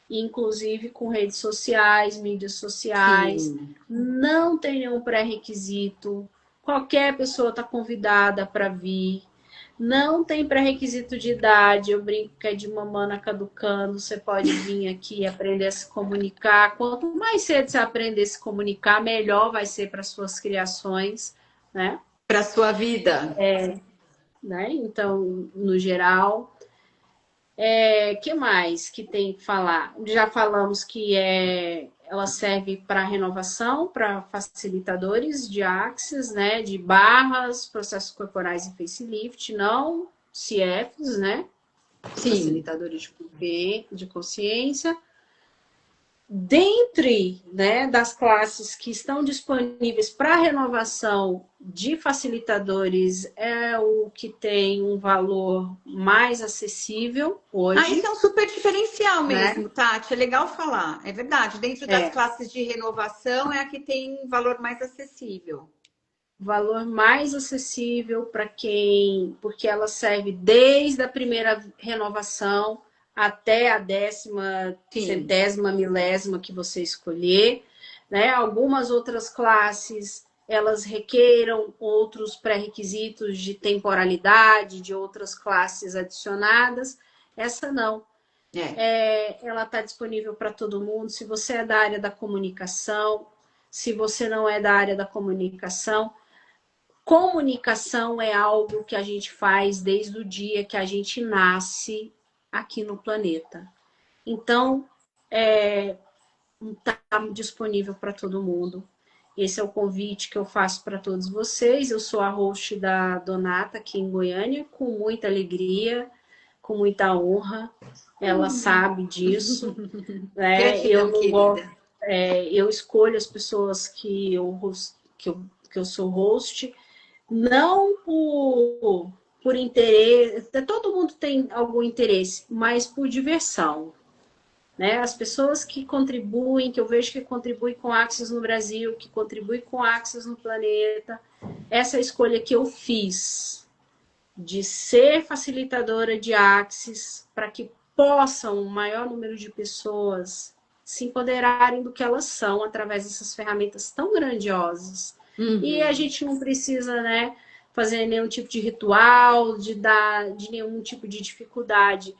inclusive com redes sociais, mídias sociais. Sim. Não tem nenhum pré-requisito. Qualquer pessoa está convidada para vir. Não tem pré-requisito de idade. Eu brinco que é de mamana caducando. Você pode vir aqui e aprender a se comunicar. Quanto mais cedo você aprender a se comunicar, melhor vai ser para suas criações, né? Para sua vida. Né? Então, no geral, que mais que tem que falar? Já falamos que ela serve para renovação, para facilitadores de axis, né? De barras, processos corporais e facelift, não CFs, né? Sim. Facilitadores de consciência. Dentre, né, das classes que estão disponíveis para renovação de facilitadores, é o que tem um valor mais acessível hoje. Isso é um super diferencial mesmo, né? Tati. É legal falar. É verdade. Dentro das classes de renovação é a que tem valor mais acessível. Valor mais acessível para quem... Porque ela serve desde a primeira renovação até a 10ª, Sim. 100ª, milésima que você escolher, né? Algumas outras classes, elas requeram outros pré-requisitos de temporalidade, de outras classes adicionadas. Essa não. Ela está disponível para todo mundo. Se você é da área da comunicação, se você não é da área da comunicação, comunicação é algo que a gente faz desde o dia que a gente nasce aqui no planeta. Então, está disponível para todo mundo. Esse é o convite que eu faço para todos vocês. Eu sou a host da Donata aqui em Goiânia, com muita alegria, com muita honra. Ela sabe disso. Né? Gratidão, querida. Eu escolho as pessoas que eu sou host, não por interesse, todo mundo tem algum interesse, mas por diversão. Né? As pessoas que contribuem, que eu vejo que contribuem com Axis no Brasil, que contribuem com Axis no planeta, essa escolha que eu fiz de ser facilitadora de Axis para que possam o maior número de pessoas se empoderarem do que elas são através dessas ferramentas tão grandiosas. E a gente não precisa, né, fazer nenhum tipo de ritual, de nenhum tipo de dificuldade.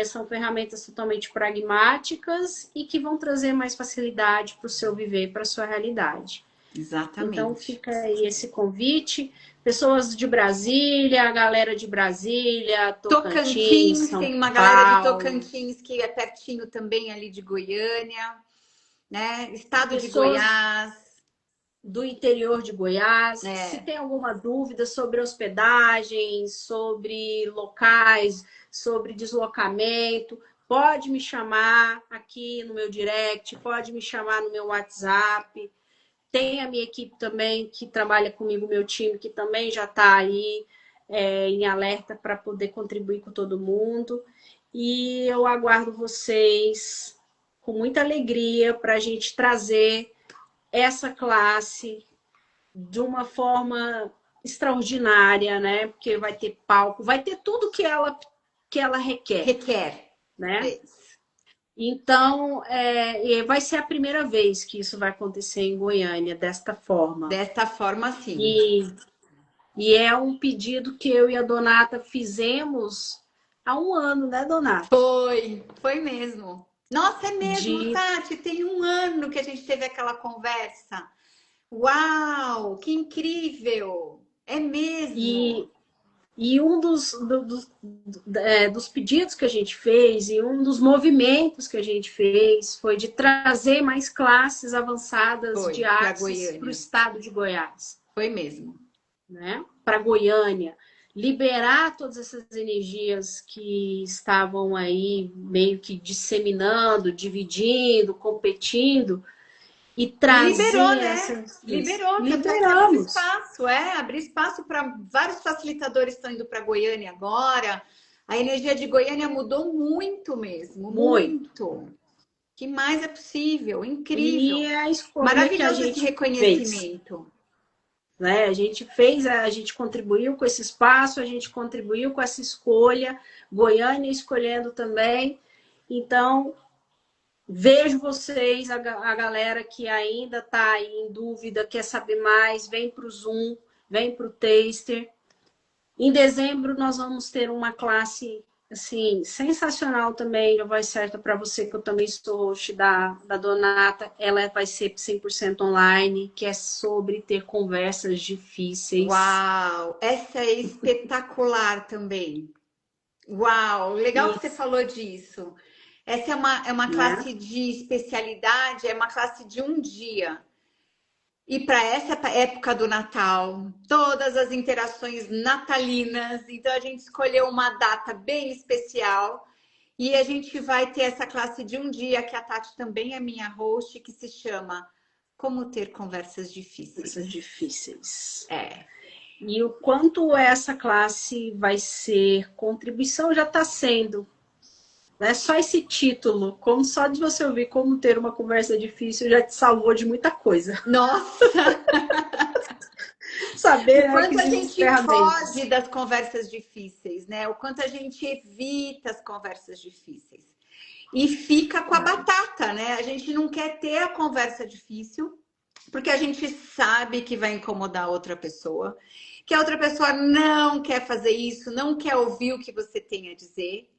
São ferramentas totalmente pragmáticas e que vão trazer mais facilidade para o seu viver, para a sua realidade. Exatamente. Então fica aí esse convite. Pessoas de Brasília, a galera de Brasília, Tocantins, São tem uma Paulo, galera de Tocantins que é pertinho também ali de Goiânia, né? Estado de Goiás. Do interior de Goiás. Se tem alguma dúvida sobre hospedagem, sobre locais, sobre deslocamento, pode me chamar aqui no meu direct, pode me chamar no meu WhatsApp. Tem a minha equipe também que trabalha comigo, meu time, que também já está aí em alerta para poder contribuir com todo mundo. E eu aguardo vocês com muita alegria para a gente trazer essa classe de uma forma extraordinária, né? Porque vai ter palco, vai ter tudo que ela requer. Né? Então, vai ser a primeira vez que isso vai acontecer em Goiânia, desta forma. Desta forma, sim. E é um pedido que eu e a Donata fizemos há 1 ano, né, Donata? Foi mesmo. Nossa, é mesmo, Tati, tem 1 ano que a gente teve aquela conversa. Uau, que incrível! É mesmo. E um dos pedidos que a gente fez e um dos movimentos que a gente fez foi de trazer mais classes avançadas de Axis para o estado de Goiás. Foi mesmo. Né? Para Goiânia. liberar todas essas energias que estavam aí meio que disseminando, dividindo, competindo, e E liberou, trazer né? essas... Liberou, tanto é que abriu Liberamos. espaço, abriu espaço para vários facilitadores estão indo para Goiânia agora. A energia de Goiânia mudou muito mesmo, Muito. muito. Que mais é possível? E Incrível. a escolha que a Maravilhoso esse gente fez. reconhecimento. Né? A gente fez, a gente contribuiu com esse espaço, a gente contribuiu com essa escolha, Goiânia escolhendo também. Então, vejo vocês, a galera que ainda está em dúvida, quer saber mais, vem para o Zoom, vem para o Taster. Em dezembro, nós vamos ter uma classe assim, sensacional também, já vai certa para você, que eu também sou host da Donata. Ela vai ser 100% online, que é sobre ter conversas difíceis. Uau! Essa é espetacular também. Uau! Legal que você falou disso. Essa é uma Né? classe de especialidade, é uma classe de um dia. E para essa época do Natal, todas as interações natalinas, então a gente escolheu uma data bem especial e a gente vai ter essa classe de um dia, que a Tati também é minha host, que se chama Como Ter Conversas Difíceis. Conversas difíceis. É. E o quanto essa classe vai ser contribuição já está sendo. Né? Só esse título, como só de você ouvir como ter uma conversa difícil, já te salvou de muita coisa. Nossa! Saber, O né, que quanto a existem gente ferramentas. foge das conversas difíceis, né? O quanto a gente evita as conversas difíceis. E fica com a batata, né? A gente não quer ter a conversa difícil, porque a gente sabe que vai incomodar a outra pessoa, que a outra pessoa não quer fazer isso, não quer ouvir o que você tem a dizer.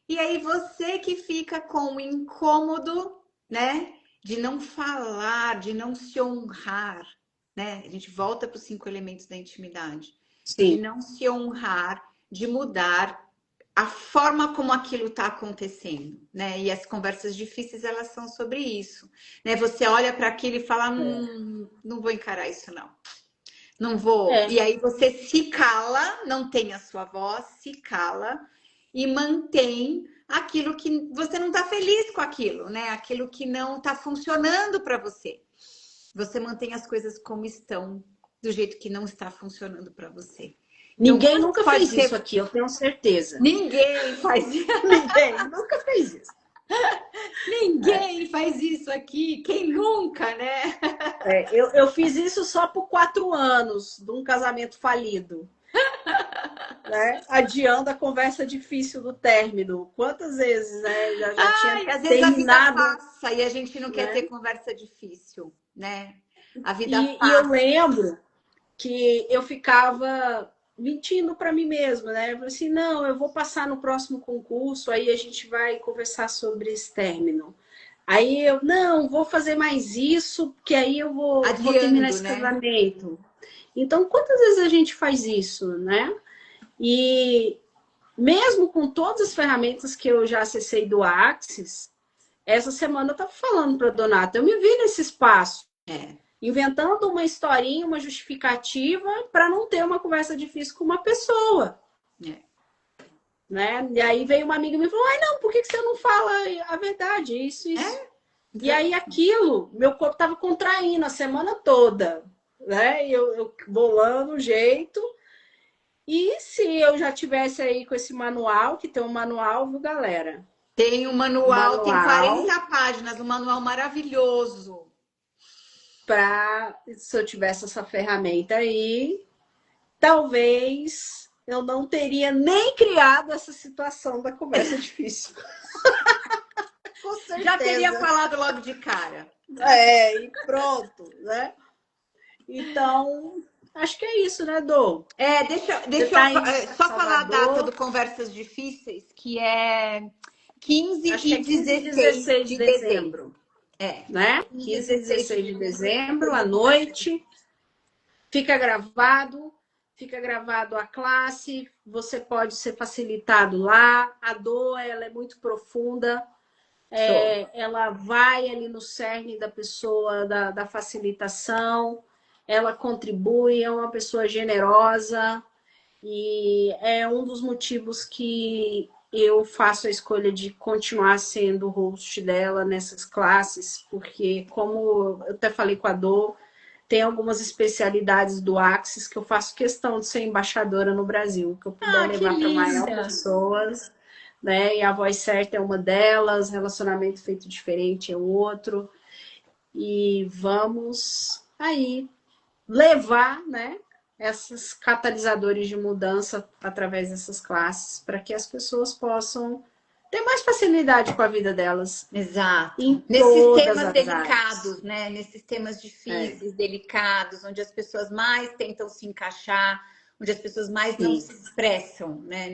E aí você que fica com o incômodo, né? De não falar, de não se honrar, né? A gente volta para os 5 elementos da intimidade. De Sim. não se honrar, de mudar a forma como aquilo está acontecendo, né? E as conversas difíceis, elas são sobre isso, né? Você olha para aquilo e fala, não vou encarar isso não. Não vou. É. E aí você se cala, não tem a sua voz, se cala e mantém aquilo que você não está feliz com aquilo, né? Aquilo que não está funcionando para você. Você mantém as coisas como estão, do jeito que não está funcionando para você. Então, Ninguém como nunca pode fez ser... isso aqui, eu tenho certeza. Ninguém faz isso. Ninguém nunca fez isso. Ninguém faz isso aqui. Quem nunca, né? Eu fiz isso só por 4 anos de um casamento falido. Né? Adiando a conversa difícil do término. Quantas vezes, né? Já tinha Às vezes a vida terminado. passa e a gente não quer Né? ter conversa difícil, né? A vida E eu passa. lembro que eu ficava mentindo para mim mesma, né? Eu falei assim, não, eu vou passar no próximo concurso, aí a gente vai conversar sobre esse término. Aí eu, não, vou fazer mais isso, porque aí eu vou terminar Adiando, esse né? casamento. Então, quantas vezes a gente faz isso, né? E mesmo com todas as ferramentas que eu já acessei do Axis, essa semana eu estava falando para a Donata, eu me vi nesse espaço. Inventando uma historinha, uma justificativa para não ter uma conversa difícil com uma pessoa. Né? E aí veio uma amiga e me falou, ai não, por que você não fala a verdade? Isso. E aí aquilo, meu corpo estava contraindo a semana toda. Né? Eu bolando o jeito. E se eu já tivesse aí com esse manual, que tem um manual, viu, galera? Tem um manual, tem 40 páginas, um manual maravilhoso. Se eu tivesse essa ferramenta aí, talvez eu não teria nem criado essa situação da conversa difícil. Com certeza. Já teria falado logo de cara. E pronto, né? Então, acho que é isso, né, Dô? Deixa eu só falar a data do Conversas Difíceis, que é 15 e 16 de dezembro. Né? 15 e 16 de dezembro, à noite. Fica gravado a classe, você pode ser facilitado lá. A dor, ela é muito profunda. Ela vai ali no cerne da pessoa, da facilitação. Ela contribui, é uma pessoa generosa. E é um dos motivos que eu faço a escolha de continuar sendo o host dela nessas classes, porque, como eu até falei com a Dô, tem algumas especialidades do Axis que eu faço questão de ser embaixadora no Brasil, que eu puder Ah, que levar para maior linda! pessoas, né? E a voz certa é uma delas, relacionamento feito diferente é outro. E vamos aí levar, né, esses catalisadores de mudança através dessas classes para que as pessoas possam ter mais facilidade com a vida delas Exato. em Nesses todas temas as áreas. delicados, né? Nesses temas É, difíceis, delicados, onde as pessoas mais tentam se encaixar, onde as pessoas mais não sim, se expressam, né?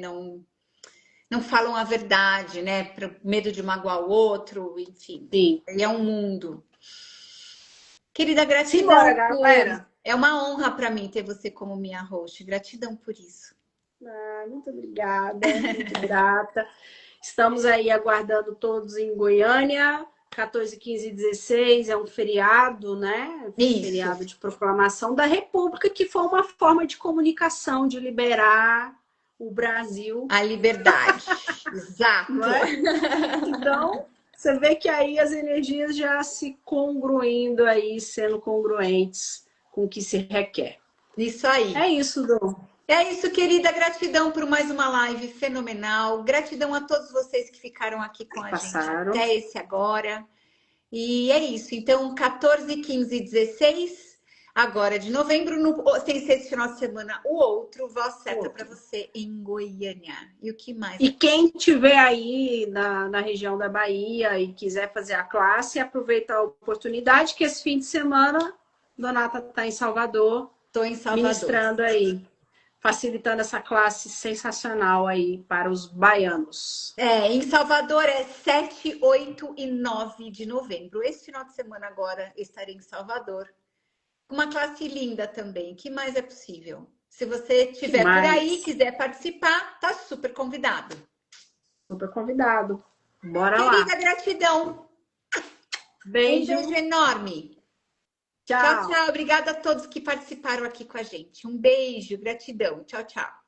Não falam a verdade, né? Por medo de magoar o outro, enfim. sim. E é um mundo. Querida, Simbora, gratidão por. galera! É uma honra para mim ter você como minha host. Gratidão por isso. Ah, muito obrigada, muito grata. Estamos aí aguardando todos em Goiânia. 14, 15 e 16 é um feriado, né? Isso, Feriado de proclamação da República, que foi uma forma de comunicação, de liberar o Brasil, a liberdade. não Exato. é? Então, você vê que aí as energias já se congruindo aí, sendo congruentes com o que se requer. Isso aí. É isso, Dom. É isso, querida. Gratidão por mais uma live fenomenal. Gratidão a todos vocês que ficaram aqui com a gente Passaram. até esse agora. E é isso. Então, 14, 15 e 16, agora de novembro, sem ser esse final de semana, o outro, voz certa para Outro. você em Goiânia. E o que mais E é quem possível? tiver aí na região da Bahia e quiser fazer a classe, aproveita a oportunidade que esse fim de semana Donata está em Salvador, Estou em Salvador. ministrando aí, facilitando essa classe sensacional aí para os baianos. É, em Salvador é 7, 8 e 9 de novembro. Esse final de semana agora estarei em Salvador. Uma classe linda também. Que mais é possível? Se você estiver por aí, Demais. quiser participar, tá super convidado. Super convidado. Bora Querida, lá. gratidão. Um Beijo. beijo enorme. Tchau, Tchau. tchau. Obrigada a todos que participaram aqui com a gente. Um beijo, gratidão. Tchau, tchau.